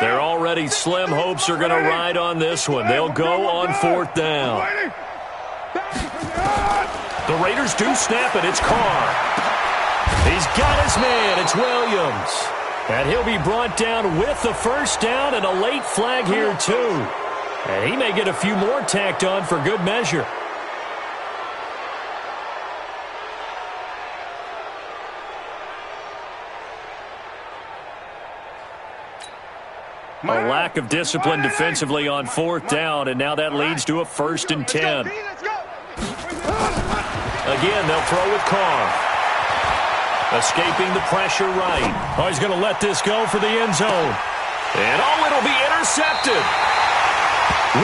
Their already slim hopes are going to ride on this one. They'll go on 4th down. The Raiders do snap it. It's Carr. He's got his man. It's Williams. And he'll be brought down with the first down and a late flag here, too. And he may get a few more tacked on for good measure. A lack of discipline defensively on fourth down, and now that leads to a 1st and 10. Again, they'll throw with Carr. Escaping the pressure right. Oh, he's going to let this go for the end zone. And, oh, it'll be intercepted.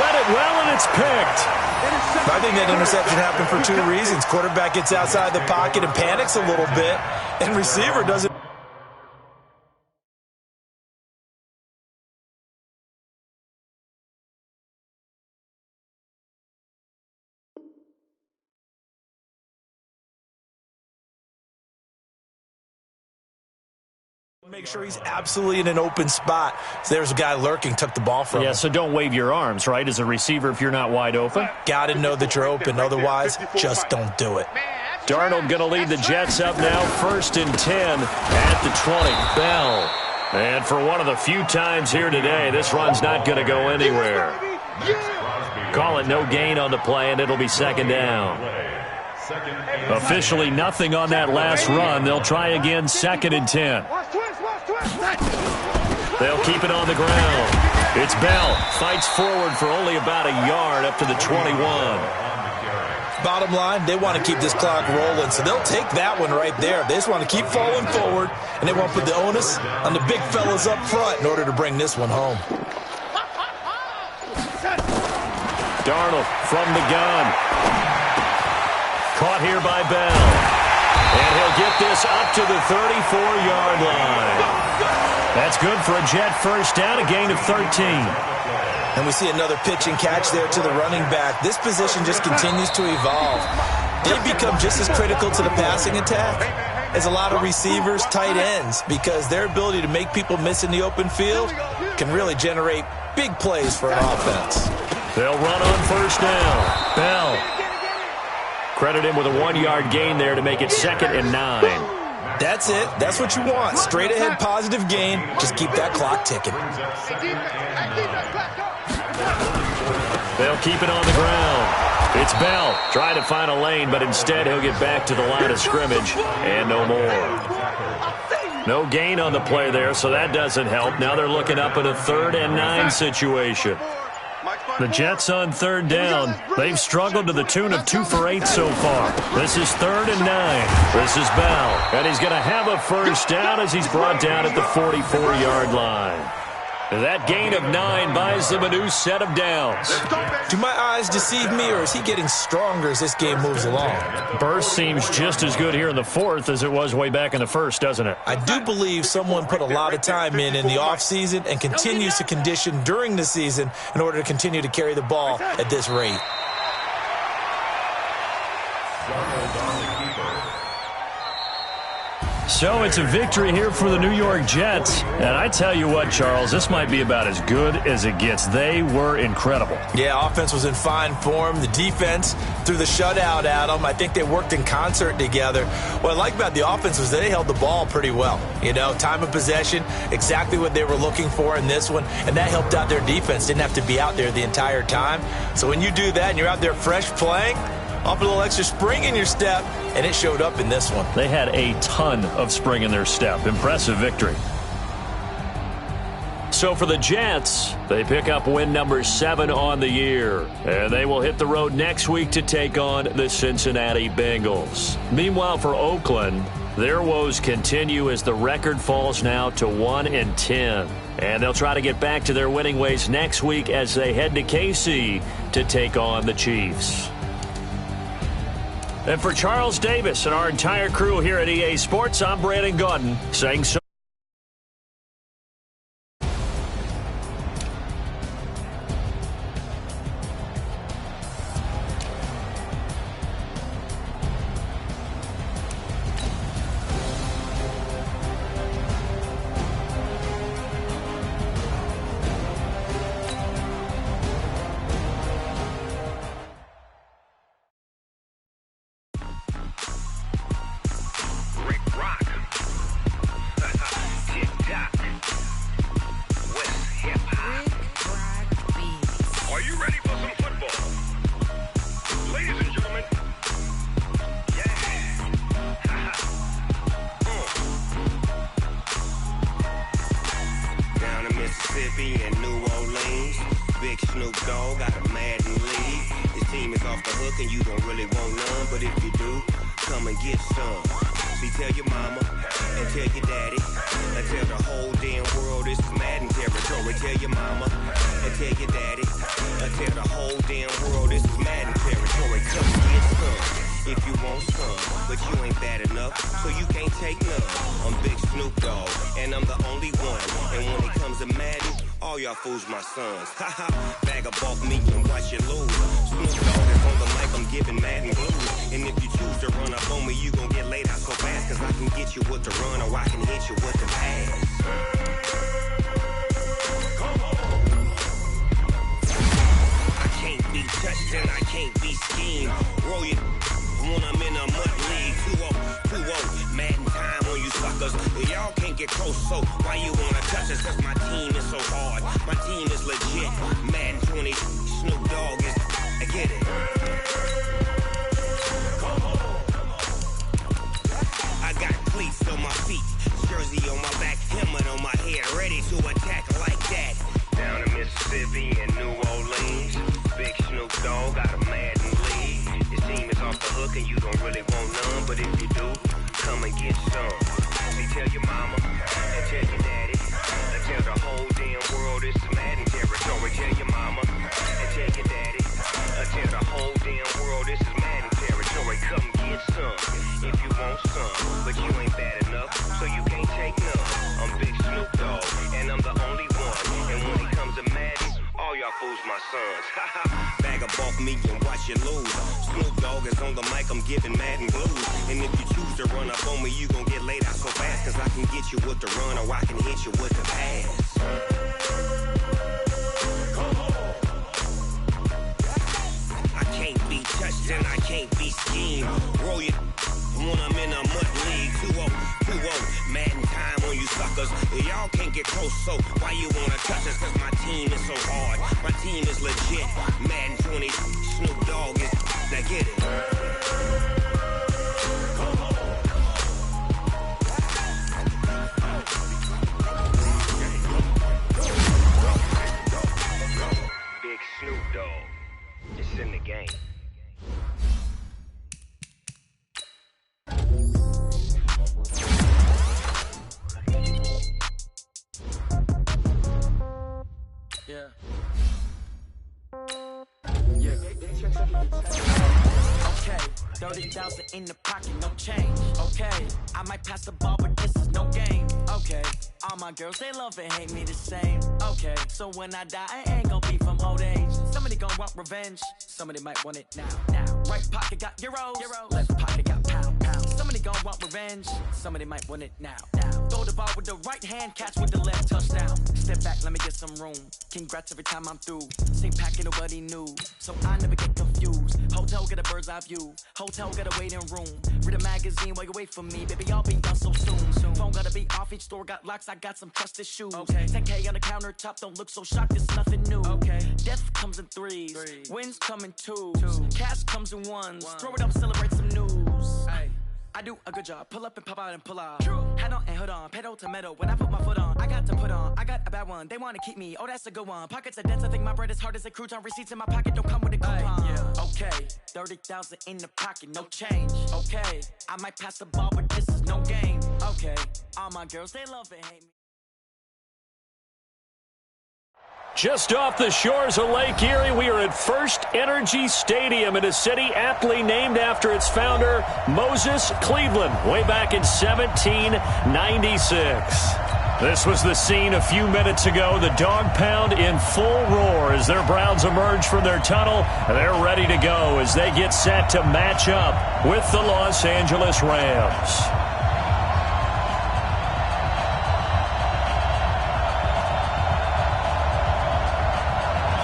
Read it well, and it's picked. I think that interception happened for 2 reasons. Quarterback gets outside the pocket and panics a little bit, and receiver doesn't. Make sure he's absolutely in an open spot. So there's a guy lurking, took the ball from him. Yeah, so don't wave your arms, right, as a receiver if you're not wide open. Got to know that you're open. Otherwise, just don't do it. Darnold going to lead the Jets up now, 1st and 10 at the 20. Bell. And for one of the few times here today, this run's not going to go anywhere. Call it no gain on the play, and it'll be 2nd down. Officially nothing on that last run. They'll try again, 2nd and 10. They'll keep it on the ground. It's Bell. Fights forward for only about a yard up to the 21. Bottom line, they want to keep this clock rolling, so they'll take that one right there. They just want to keep falling forward, and they want to put the onus on the big fellas up front in order to bring this one home. Darnold from the gun. Caught here by Bell. And he'll get this up to the 34-yard line. That's good for a Jet first down, a gain of 13. And we see another pitch and catch there to the running back. This position just continues to evolve. They become just as critical to the passing attack as a lot of receivers, tight ends, because their ability to make people miss in the open field can really generate big plays for an offense. They'll run on first down. Bell. Credit him with a 1-yard gain there to make it 2nd and 9. That's it. That's what you want. Straight ahead positive gain. Just keep that clock ticking. They'll keep it on the ground. It's Bell trying to find a lane, but instead he'll get back to the line of scrimmage and no more. No gain on the play there, so that doesn't help. Now they're looking up at a 3rd and 9 situation. The Jets on 3rd down. They've struggled to the tune of 2 for 8 so far. This is 3rd and 9. This is Bell. And he's going to have a first down as he's brought down at the 44-yard line. That gain of 9 buys them a new set of downs. Do my eyes deceive me, or is he getting stronger as this game moves along? Burst seems just as good here in the 4th as it was way back in the 1st, doesn't it? I do believe someone put a lot of time in the offseason and continues to condition during the season in order to continue to carry the ball at this rate. So it's a victory here for the New York Jets. And I tell you what, Charles, this might be about as good as it gets. They were incredible. Yeah, offense was in fine form. The defense threw the shutout at them. I think they worked in concert together. What I like about the offense was they held the ball pretty well. You know, time of possession, exactly what they were looking for in this one. And that helped out their defense. Didn't have to be out there the entire time. So when you do that and you're out there fresh playing, off a little extra spring in your step, and it showed up in this one. They had a ton of spring in their step. Impressive victory. So for the Jets, they pick up win number 7 on the year. And they will hit the road next week to take on the Cincinnati Bengals. Meanwhile, for Oakland, their woes continue as the record falls now to 1-10. And they'll try to get back to their winning ways next week as they head to KC to take on the Chiefs. And for Charles Davis and our entire crew here at EA Sports, I'm Brandon Gaudin saying so. Big Snoop Dogg got a Madden lead. His team is off the hook and you don't really want none, but if you do, come and get some. See, tell your mama and tell your daddy and tell the whole damn world this is Madden territory. Tell your mama and tell your daddy and tell the whole damn world this is Madden territory. Come get some if you want some, but you ain't bad enough, so you can't take none. I'm Big Snoop Dogg, and I'm the only one. And when it comes to Madden, all y'all fools my sons. Haha, bag of off me and watch you lose. Snoop Dogg is on the mic, I'm giving Madden blues. And if you choose to run up on me, you gon' get laid out so fast, cause I can get you with the run or I can hit you with the pass. I can't be touched and I can't be schemed. Roll you when I'm in a mud league. 2-0, Madden time on you suckers. Y'all can't get close, so why you wanna touch us? Cause my team is so hard, my team is legit. Madden 20, Snoop Dogg is, I get it. I got cleats on my feet, jersey on my back, helmet on my head, ready to attack like that. Down in Mississippi and New Orleans, Big Snoop Dogg got a Madden lead. His team is off the hook and you don't really want none, but if you do, come and get some. See, tell your mama and tell your daddy and tell the whole damn world this is Madden territory. Tell your mama and tell your daddy and tell the whole damn world this is Madden territory. Come get some if you want some, but you ain't bad enough, so you can't take none. I'm Big Snoop Dogg, and I'm the only one. And when it comes to Madden, all y'all fools my sons. Haha, bag up off me and watch you lose. Snoop Dogg is on the mic, I'm giving Madden blues. And if you choose to run up on me, you gon' get laid out so fast, cause I can get you with the run or I can hit you with the pass. I can't be touched and I can't be schemed. Roll you when I'm in a mud league. 2-0, Madden time on you suckers. Y'all can't get close, so why you wanna touch us? Cause my team is so hard, my team is legit. Madden 20, Snoop Dogg is, now get it. Big Snoop Dogg, it's in the game. Yeah. Yeah. Okay, 30,000 in the pocket, no change. Okay, I might pass the ball, but this is no game. Okay, all my girls, they love and hate me the same. Okay, so when I die, I ain't gon' be from old age. Somebody gon' want revenge, somebody might want it now. Right pocket got euros, left pocket got pound. Somebody gon' want revenge, somebody might want it now. Throw the ball with the right hand, catch with the left, touchdown. Step back, let me get some room. Congrats every time I'm through. Same packet, nobody knew, so I never get confused. Hotel get a bird's eye view, hotel get a waiting room. Read a magazine while you wait for me, baby, I'll be done so soon. Phone gotta be off, each store got locks, I got some trusted shoes. 10K on the countertop, don't look so shocked, it's nothing new. Death comes in threes, wins come in twos, cash comes in ones. Throw it up, celebrate some news. I do a good job, pull up and pop out and pull out. Head on and hood on, pedal to metal. When I put my foot on, I got to put on. I got a bad one, they wanna keep me, oh that's a good one. Pockets are dense, I think my bread is hard as a crouton. Receipts in my pocket don't come with a coupon. Okay, 30,000 in the pocket, no change. Okay, I might pass the ball, but this is no game. Okay, all my girls, they love and hate me. Just off the shores of Lake Erie, we are at First Energy Stadium in a city aptly named after its founder, Moses Cleveland, way back in 1796. This was the scene a few minutes ago. The dog pound in full roar as their Browns emerge from their tunnel. They're ready to go as they get set to match up with the Los Angeles Rams.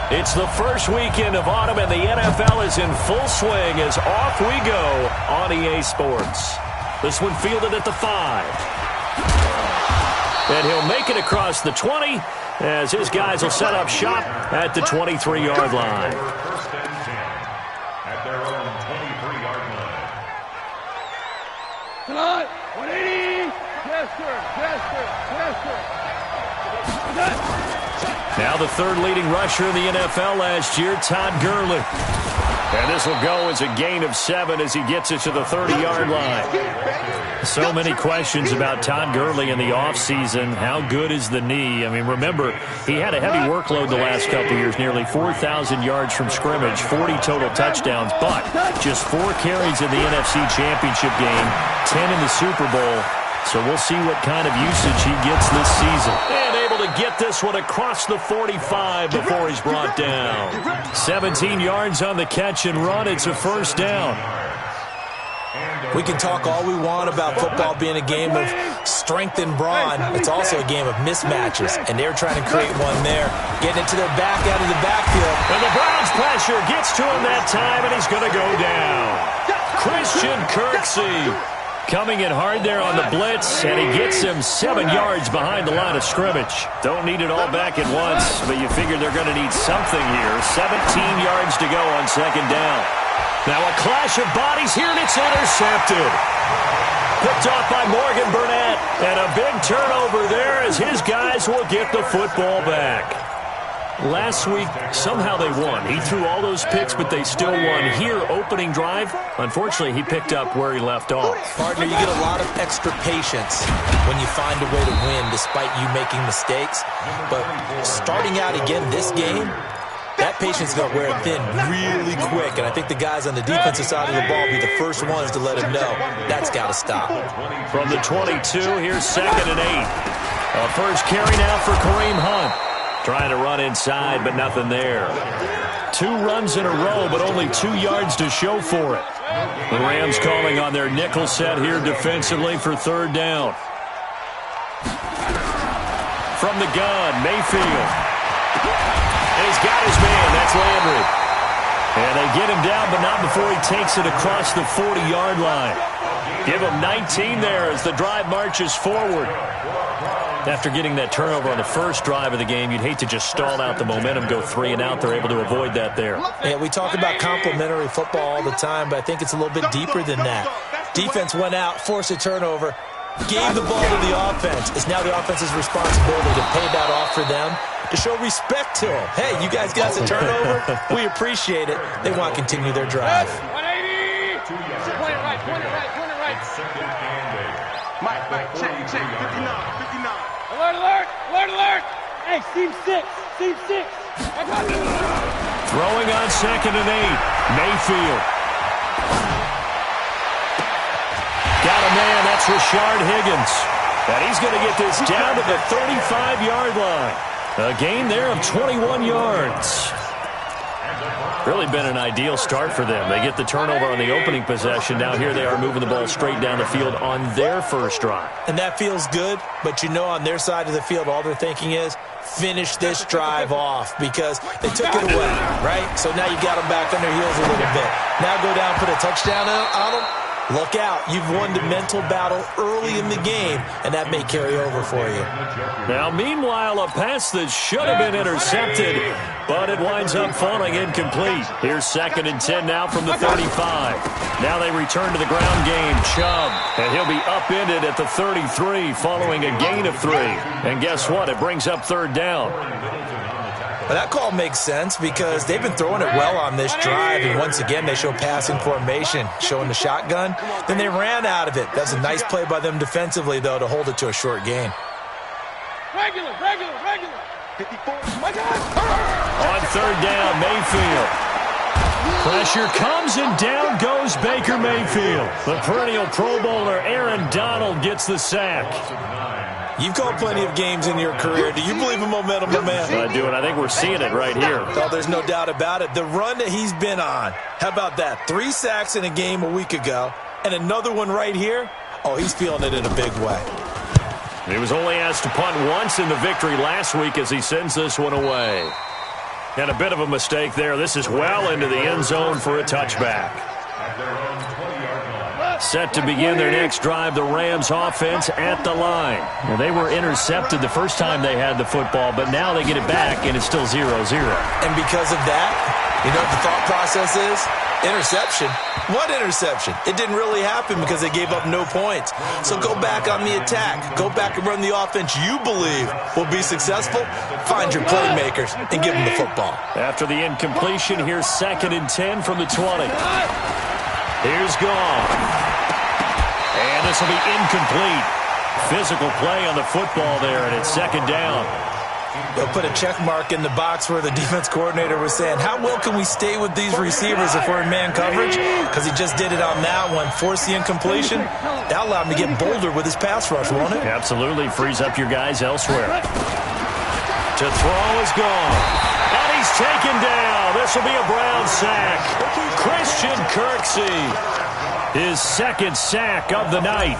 It's the first weekend of autumn, and the NFL is in full swing as off we go on EA Sports. This one fielded at the 5. And he'll make it across the 20 as his guys will set up shop at the 23-yard line. First and 10 at their own 23-yard line. Tonight, 180. Yes, sir. Yes, sir. Yes, sir. Now the third leading rusher in the NFL last year, Todd Gurley. And this will go as a gain of 7 as he gets it to the 30-yard line. So many questions about Todd Gurley in the offseason. How good is the knee? I mean, remember, he had a heavy workload the last couple of years, nearly 4,000 yards from scrimmage, 40 total touchdowns, but just 4 carries in the NFC Championship game, 10 in the Super Bowl. So we'll see what kind of usage he gets this season. And able to get this one across the 45 before he's brought down. 17 yards on the catch and run. It's a first down. We can talk all we want about football being a game of strength and brawn. It's also a game of mismatches, and they're trying to create one there. Getting it to their back out of the backfield. And the Browns pressure gets to him that time, and he's going to go down. Christian Kirksey coming in hard there on the blitz, and he gets him 7 yards behind the line of scrimmage. Don't need it all back at once, but you figure they're going to need something here. 17 yards to go on second down. Now a clash of bodies here, and it's intercepted. Picked off by Morgan Burnett, and a big turnover there as his guys will get the football back. Last week, somehow they won. He threw all those picks, but they still won. Here, opening drive, unfortunately, he picked up where he left off. Partner, you get a lot of extra patience when you find a way to win despite you making mistakes. But starting out again this game, that patience is going to wear thin really quick. And I think the guys on the defensive side of the ball will be the first ones to let him know that's got to stop. From the 22, here's 2nd and 8. A first carry now for Kareem Hunt. Trying to run inside, but nothing there. 2 runs in a row, but only 2 yards to show for it. The Rams calling on their nickel set here defensively for third down. From the gun, Mayfield. And he's got his man. That's Landry. And they get him down, but not before he takes it across the 40-yard line. Give him 19 there as the drive marches forward. After getting that turnover on the first drive of the game, you'd hate to just stall out the momentum, go 3 and out. They're able to avoid that there. Yeah, we talk about complementary football all the time, but I think it's a little bit deeper than that. Defense went out, forced a turnover, gave the ball to the offense. It's now the offense's responsibility to pay that off for them, to show respect to them. Hey, you guys got the turnover. We appreciate it. They want to continue their drive. 180. Point it right, point it right, point it right. Mike, check, 59, 59. Alert, alert, alert, alert. Hey, Steve 6, Steve 6. Throwing on 2nd and 8. Mayfield. Got a man, that's Rashard Higgins. And he's going to get this down to the 35-yard line. A gain there of 21 yards. Really been an ideal start for them. They get the turnover on the opening possession. Now here they are moving the ball straight down the field on their first drive. And that feels good, but you know on their side of the field, all they're thinking is, finish this drive off because they took it away, right? So now you got them back on their heels a little bit. Now go down, put a touchdown on them. Look out. You've won the mental battle early in the game, and that may carry over for you. Now, meanwhile, a pass that should have been intercepted, but it winds up falling incomplete. Here's 2nd and 10 now from the 35. Now they return to the ground game. Chubb, and he'll be upended at the 33 following a gain of 3. And guess what? It brings up third down. Well, that call makes sense because they've been throwing it well on this drive, and once again they show passing formation, showing the shotgun. Then they ran out of it. That's a nice play by them defensively, though, to hold it to a short gain. Regular. 54. On third down, Mayfield. Pressure comes, and down goes Baker Mayfield. The perennial Pro Bowler Aaron Donald gets the sack. You've called plenty of games in your career. Do you believe in momentum, my man? I do, and I think we're seeing it right here. Oh, there's no doubt about it. The run that he's been on, how about that? 3 sacks in a game a week ago, and another one right here. Oh, he's feeling it in a big way. He was only asked to punt once in the victory last week as he sends this one away. And a bit of a mistake there. This is well into the end zone for a touchback. Set to begin their next drive, the Rams offense at the line. Well, they were intercepted the first time they had the football, but now they get it back, and it's still 0-0. And because of that, you know what the thought process is? Interception? What interception? It didn't really happen because they gave up no points. So go back on the attack. Go back and run the offense you believe will be successful. Find your playmakers and give them the football. After the incompletion, here's 2nd and 10 from the 20. Here's Gone. And this will be incomplete. Physical play on the football there, and it's 2nd down. They'll put a check mark in the box where the defense coordinator was saying, how well can we stay with these receivers if we're in man coverage? Because he just did it on that one, forced the incompletion. That'll allow him to get bolder with his pass rush, won't it? Absolutely. Frees up your guys elsewhere. To throw is Gone. And he's taken down. This will be a Brown sack. Christian Kirksey, his 2nd sack of the night.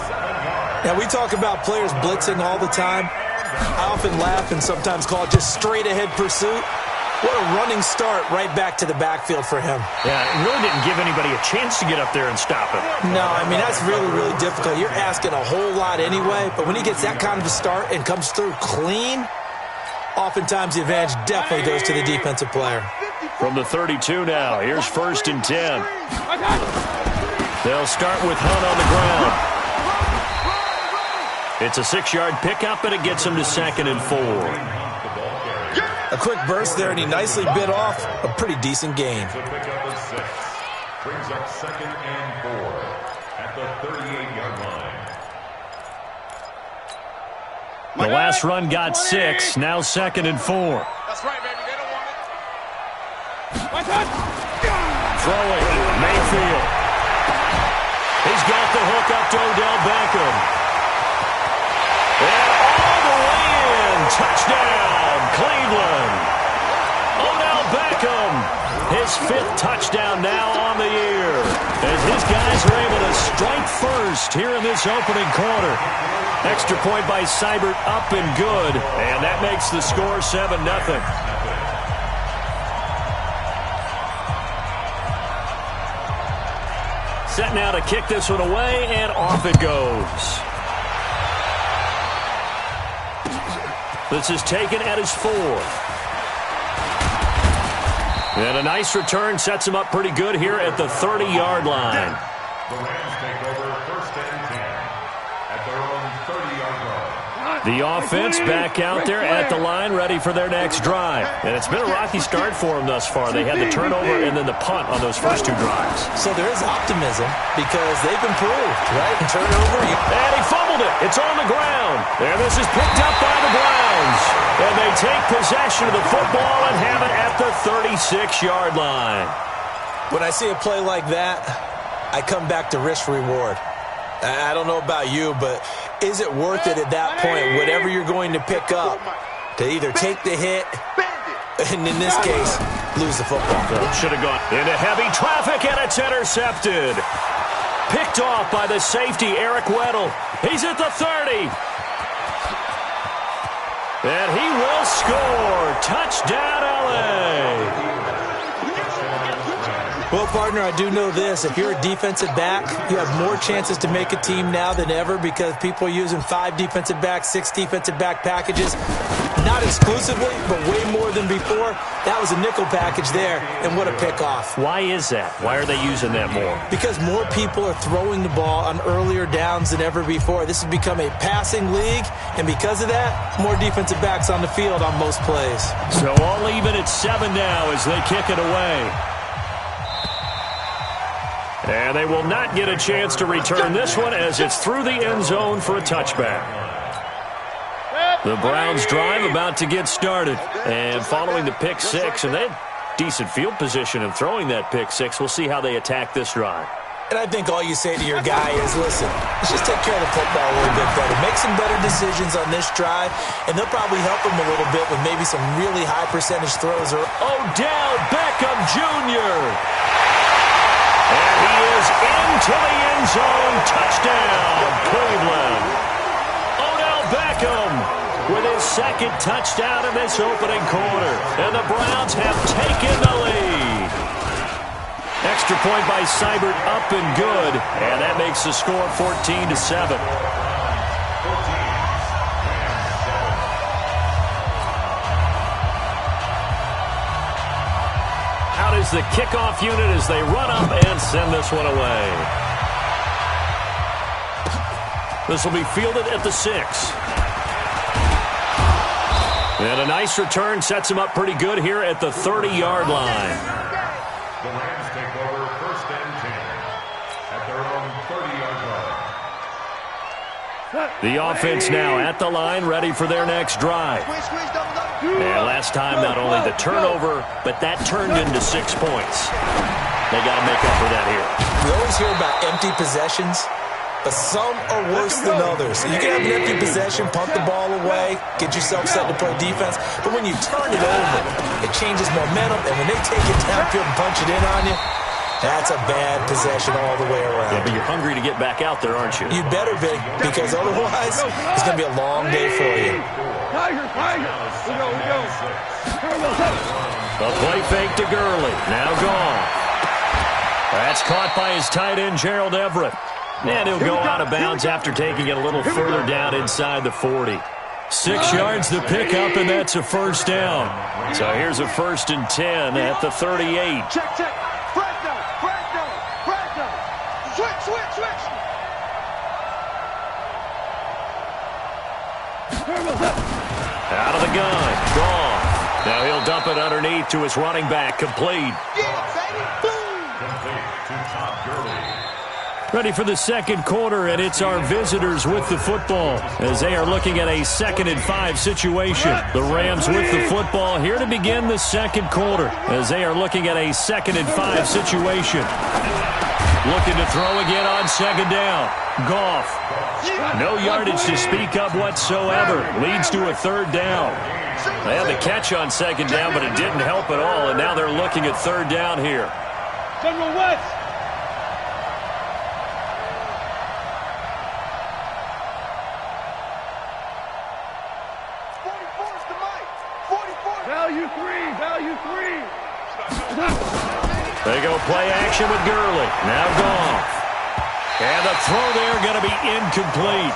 Now, we talk about players blitzing all the time. I often laugh and sometimes call it just straight-ahead pursuit. What a running start right back to the backfield for him. Yeah, it really didn't give anybody a chance to get up there and stop him. No, I mean, that's really, really difficult. You're asking a whole lot anyway, but when he gets that kind of a start and comes through clean, oftentimes the advantage definitely goes to the defensive player. From the 32 now, here's 1st and 10. They'll start with Hunt on the ground. It's a 6-yard pickup, and it gets him to 2nd and 4. A quick burst there, and he nicely bit off a pretty decent gain. Brings up 2nd and 4 at the 38-yard line. The last run got 6, now 2nd and 4. That's right, baby. They don't want it. Throwing, Mayfield. He's got the hook up to Odell Beckham. And all the way in. Touchdown, Cleveland. Odell Beckham, his 5th touchdown now on the year. As his guys are able to strike first here in this opening quarter. Extra point by Seibert, up and good. And that makes the score 7-0. Set now to kick this one away, and off it goes. This is taken at his 4th. And a nice return sets him up pretty good here at the 30-yard line. The Rams take over 1st and 10 at their own 30-yard line. The offense back out there at the line, ready for their next drive. And it's been a rocky start for them thus far. They had the turnover and then the punt on those first 2 drives. So there is optimism because they've improved, right? And turnover. And he fumbled it. It's on the ground. And this is picked up by the Browns. And they take possession of the football and have it at the 36-yard line. When I see a play like that, I come back to risk-reward. I don't know about you, but is it worth it at that point, whatever you're going to pick up, to either take the hit and, in this case, lose the football? Should have gone into heavy traffic, and it's intercepted. Picked off by the safety, Eric Weddle. He's at the 30. And he will score. Touchdown, L.A. Well, partner, I do know this. If you're a defensive back, you have more chances to make a team now than ever because people are using 5 defensive backs, 6 defensive back packages. Not exclusively, but way more than before. That was a nickel package there, and what a pickoff. Why is that? Why are they using that more? Because more people are throwing the ball on earlier downs than ever before. This has become a passing league, and because of that, more defensive backs on the field on most plays. So all even at 7 now as they kick it away. And they will not get a chance to return this one as it's through the end zone for a touchback. The Browns drive about to get started. And following the pick 6, and they had decent field position in throwing that pick 6. We'll see how they attack this drive. And I think all you say to your guy is, listen, let's just take care of the football a little bit better. Make some better decisions on this drive, and they'll probably help him a little bit with maybe some really high percentage throws. Odell Beckham Jr. And he is into the end zone. Touchdown, Cleveland. Odell Beckham with his 2nd touchdown in this opening quarter. And the Browns have taken the lead. Extra point by Seibert, up and good. And that makes the score 14-7. Out is is the kickoff unit as they run up and send this one away. This will be fielded at the 6. And a nice return sets him up pretty good here at the 30-yard line. The Rams take over 1st and 10 at their own 30-yard line. The offense now at the line, ready for their next drive. And last time, not only the turnover, but that turned into 6 points. They got to make up for that here. We always hear about empty possessions, but some are worse than others. You can have an empty possession, punt the ball away, get yourself set to play defense, but when you turn it over, it changes momentum, and when they take it downfield and punch it in on you, that's a bad possession all the way around. Yeah, but you're hungry to get back out there, aren't you? You better be, because otherwise, it's going to be a long day for you. Tiger. We go. The play fake to Gurley. Now gone. That's caught by his tight end, Gerald Everett. And he'll go out of bounds after taking it a little further down inside the 40. 6 yards to pick up, and that's a first down. So here's a 1st and 10 at the 38. Check. Fresno. Switch. Out of the gun. Gone. Now he'll dump it underneath to his running back. Complete. Yeah, baby. Boom. Complete to Todd Gurley. Ready for the second quarter, and it's our visitors with the football as they are looking at a 2nd and 5 situation. The Rams with the football here to begin the second quarter as they are looking at a 2nd and 5 situation. Looking to throw again on 2nd down. Goff. No yardage to speak of whatsoever. Leads to a 3rd down. They had the catch on 2nd down, but it didn't help at all, and now they're looking at 3rd down here. General West. Value three. They go play action with Gurley. Now Goff. And the throw there going to be incomplete.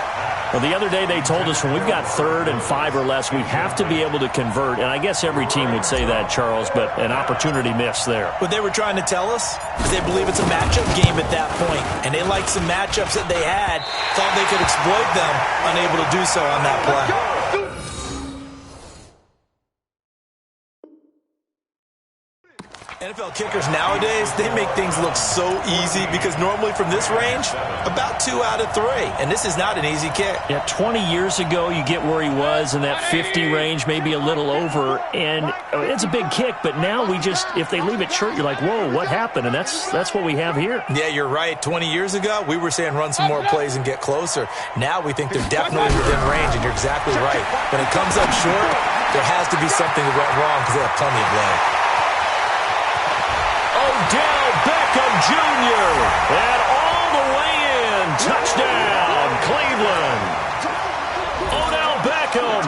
Well, the other day they told us when we've got 3rd and 5 or less, we have to be able to convert. And I guess every team would say that, Charles, but an opportunity missed there. What they were trying to tell us is they believe it's a matchup game at that point. And they liked some matchups that they had, thought they could exploit them, unable to do so on that play. NFL kickers nowadays, they make things look so easy because normally from this range, about 2 out of 3. And this is not an easy kick. Yeah, 20 years ago, you get where he was in that 50 range, maybe a little over. And it's a big kick, but now we just, if they leave it short, you're like, whoa, what happened? And that's what we have here. Yeah, you're right. 20 years ago, we were saying run some more plays and get closer. Now we think they're definitely within range, and you're exactly right. When it comes up short, there has to be something that went wrong because they have plenty of leg. Odell Beckham Jr. And all the way in. Touchdown, Cleveland. Odell Beckham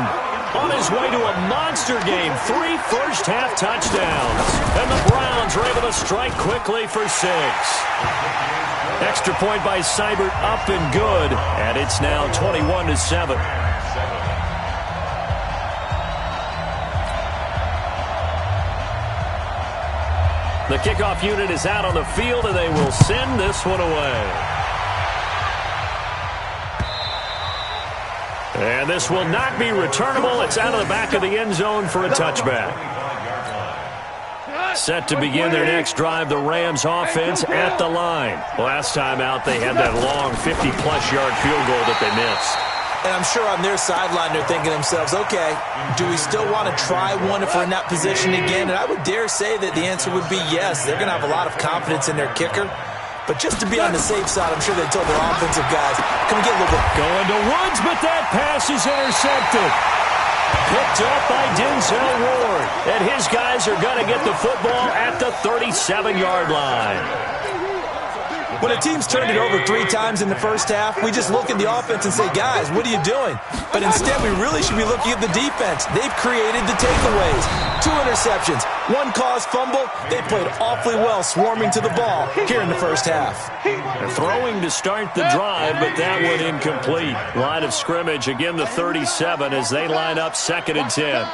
on his way to a monster game. 3 first-half touchdowns. And the Browns are able to strike quickly for 6. Extra point by Seibert up and good. And it's now 21-7. The kickoff unit is out on the field, and they will send this one away. And this will not be returnable. It's out of the back of the end zone for a touchback. Set to begin their next drive, the Rams offense at the line. Last time out, they had that long 50-plus yard field goal that they missed. And I'm sure on their sideline they're thinking to themselves, okay, do we still want to try one if we're in that position again? And I would dare say that the answer would be yes. They're going to have a lot of confidence in their kicker. But just to be on the safe side, I'm sure they told their offensive guys, come get a little bit. Going to Woods, but that pass is intercepted. Picked up by Denzel Ward. And his guys are going to get the football at the 37-yard line. When a team's turned it over 3 times in the first half, we just look at the offense and say, guys, what are you doing? But instead, we really should be looking at the defense. They've created the takeaways. 2 interceptions, 1 caused fumble. They played awfully well swarming to the ball here in the first half. They're throwing to start the drive, but that one incomplete. Line of scrimmage, again the 37 as they line up 2nd and 10.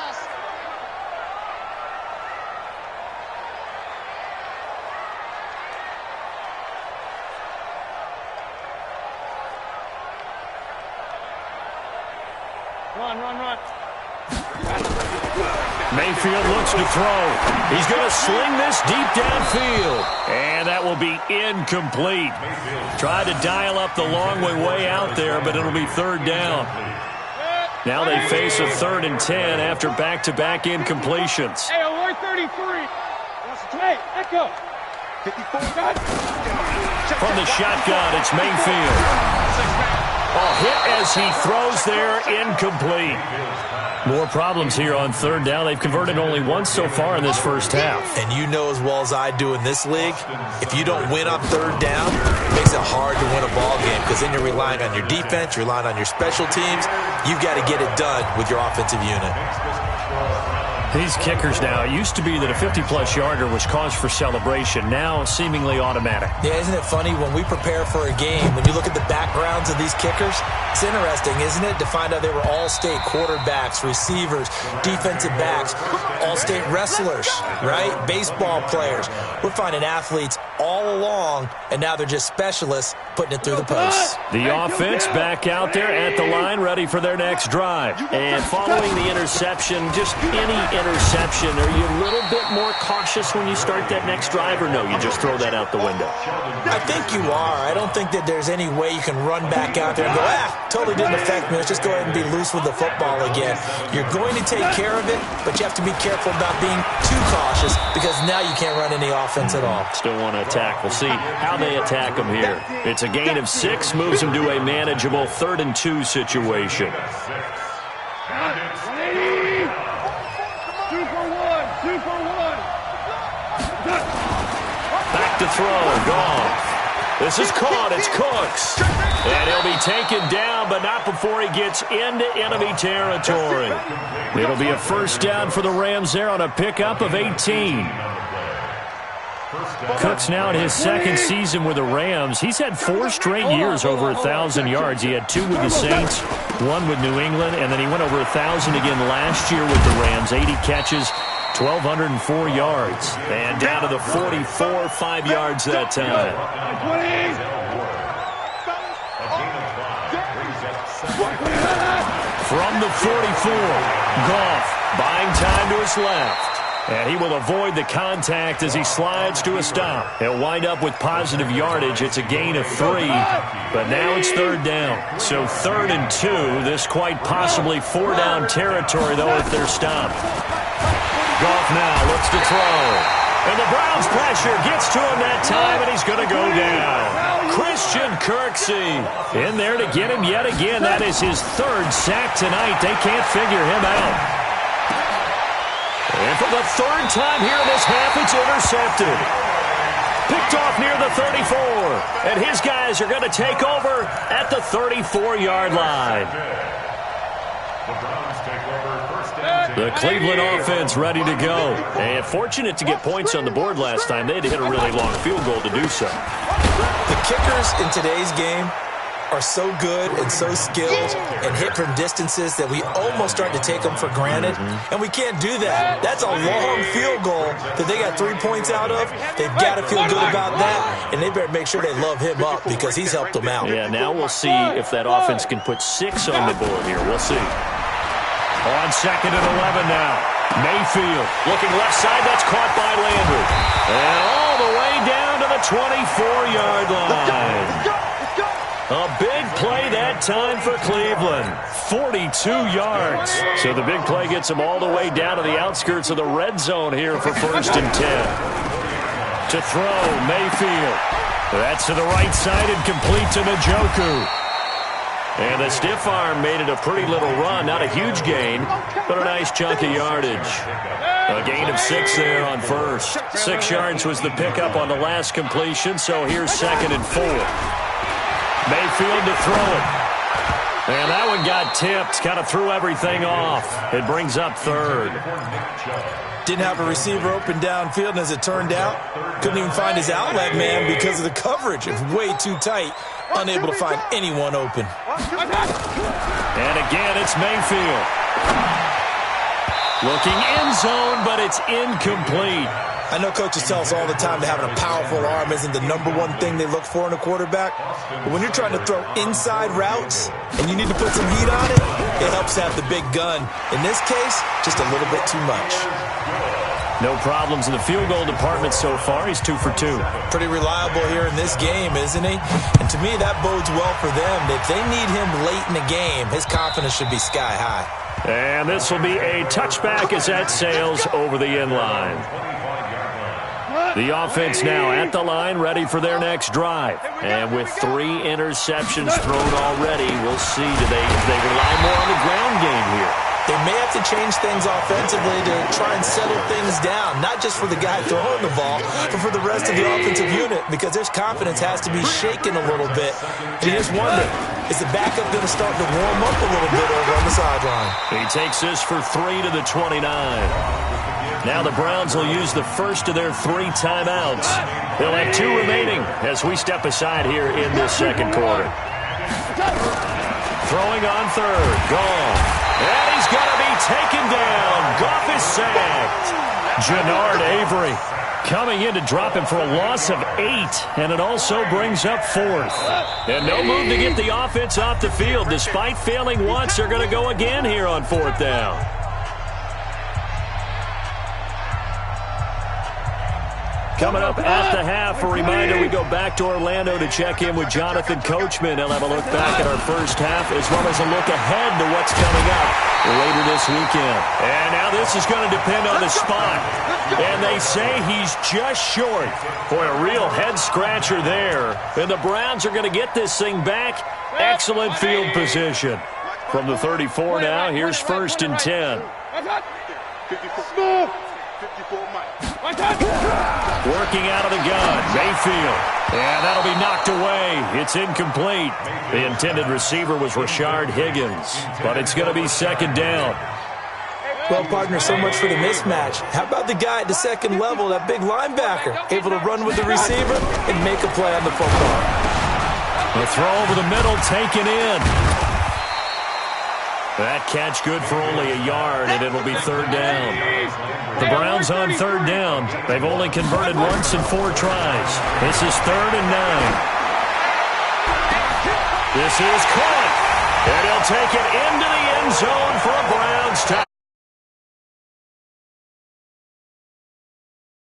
Run. Mayfield looks to throw. He's going to sling this deep downfield. And that will be incomplete. Tried to dial up the long way out there, but it'll be third down. Now they face a 3rd and 10 after back-to-back incompletions. Hey, alert 33. Hey, echo. 54. From the shotgun, it's Mayfield. Hit as he throws there, incomplete. More problems here on 3rd down. They've converted only once so far in this first half. And you know as well as I do in this league, if you don't win on 3rd down, it makes it hard to win a ball game because then you're relying on your defense, you're relying on your special teams. You've got to get it done with your offensive unit. These kickers now, it used to be that a 50-plus yarder was cause for celebration. Now, seemingly automatic. Yeah, isn't it funny when we prepare for a game, when you look at the backgrounds of these kickers, it's interesting, isn't it, to find out they were all-state quarterbacks, receivers, defensive backs, all-state wrestlers, right? Baseball players. We're finding athletes all along, and now they're just specialists putting it through the posts. The offense back out there at the line, ready for their next drive. And following the interception, just any interception, are you a little bit more cautious when you start that next drive, or no, you just throw that out the window? I think you are. I don't think that there's any way you can run back out there and go, totally didn't affect me. Let's just go ahead and be loose with the football again. You're going to take care of it, but you have to be careful about being too cautious because now you can't run any offense at all. Still want to attack. We'll see how they attack them here. It's a gain of 6, moves them to a manageable 3rd and 2 situation. 2 for 1. Back to throw. Gone. This is caught. It's Cooks. And he'll be taken down, but not before he gets into enemy territory. It'll be a first down for the Rams there on a pickup of 18. Cooks now in his 2nd season with the Rams. He's had 4 straight years over 1,000 yards. He had 2 with the Saints, 1 with New England, and then he went over 1,000 again last year with the Rams. 80 catches, 1,204 yards. And down to the 44, 5 yards that time. From the 44, Goff buying time to his left. And he will avoid the contact as he slides to a stop. He'll wind up with positive yardage. It's a gain of 3, but now it's 3rd down. So 3rd and 2, this quite possibly 4-down territory, though, if they're stopped. Goff now looks to throw. And the Browns pressure gets to him that time, and he's going to go down. Christian Kirksey in there to get him yet again. That is his 3rd sack tonight. They can't figure him out. And for the 3rd time here in this half, it's intercepted. Picked off near the 34. And his guys are going to take over at the 34-yard line. The Cleveland offense ready to go. And fortunate to get points on the board last time. They had to hit a really long field goal to do so. The kickers in today's game are so good and so skilled and hit from distances that we almost start to take them for granted. And we can't do that. That's a long field goal that they got 3 points out of. They've got to feel good about that, and they better make sure they love him up because he's helped them out. Yeah, now we'll see if that offense can put 6 on the board here. We'll see. On 2nd and 11 now. Mayfield looking left side. That's caught by Landry. And all the way down to the 24-yard line. A big play that time for Cleveland. 42 yards. So the big play gets them all the way down to the outskirts of the red zone here for 1st and 10. To throw, Mayfield. That's to the right side and complete to Njoku. And the stiff arm made it a pretty little run. Not a huge gain, but a nice chunk of yardage. A gain of 6 there on 1st. 6 yards was the pickup on the last completion, so here's 2nd and 4. Mayfield to throw it. And that one got tipped. Kind of threw everything off. It brings up 3rd. Didn't have a receiver open downfield, and as it turned out, couldn't even find his outlet man because of the coverage. It's way too tight. Unable to find anyone open. And again, it's Mayfield. Looking end zone, but it's incomplete. I know coaches tell us all the time that having a powerful arm isn't the number one thing they look for in a quarterback. But when you're trying to throw inside routes and you need to put some heat on it, it helps to have the big gun. In this case, just a little bit too much. No problems in the field goal department so far. He's 2 for 2. Pretty reliable here in this game, isn't he? And to me, that bodes well for them. If they need him late in the game, his confidence should be sky high. And this will be a touchback as that sails over the end line. The offense now at the line, ready for their next drive. And with 3 interceptions thrown already, we'll see if they rely more on the ground game here. They may have to change things offensively to try and settle things down, not just for the guy throwing the ball, but for the rest of the offensive unit, because their confidence has to be shaken a little bit. And you just wonder, is the backup going to start to warm up a little bit over on the sideline? He takes this for 3 to the 29. Now the Browns will use the first of their 3 timeouts. They'll have 2 remaining as we step aside here in this second quarter. Throwing on third, gone. And he's going to be taken down. Goff is sacked. Jannard Avery coming in to drop him for a loss of 8, and it also brings up 4th. And no move to get the offense off the field. Despite failing once, they're going to go again here on 4th down. Coming up at the half, a reminder, we go back to Orlando to check in with Jonathan Coachman. He'll have a look back at our first half as well as a look ahead to what's coming up later this weekend. And now this is going to depend on the spot. And they say he's just short. Boy, a real head-scratcher there. And the Browns are going to get this thing back. Excellent field position. From the 34 now, here's 1st and 10. 54 Mike. Working out of the gun, Mayfield. And that'll be knocked away. It's incomplete. The intended receiver was Rashard Higgins, but it's going to be 2nd down. Well, partner, so much for the mismatch. How about the guy at the second level, that big linebacker, able to run with the receiver and make a play on the football? The throw over the middle, taken in. That catch good for only a yard, and it'll be 3rd down. The Browns on 3rd down. They've only converted once in 4 tries. This is 3rd and 9. This is caught, and he'll take it into the end zone for a Browns touchdown.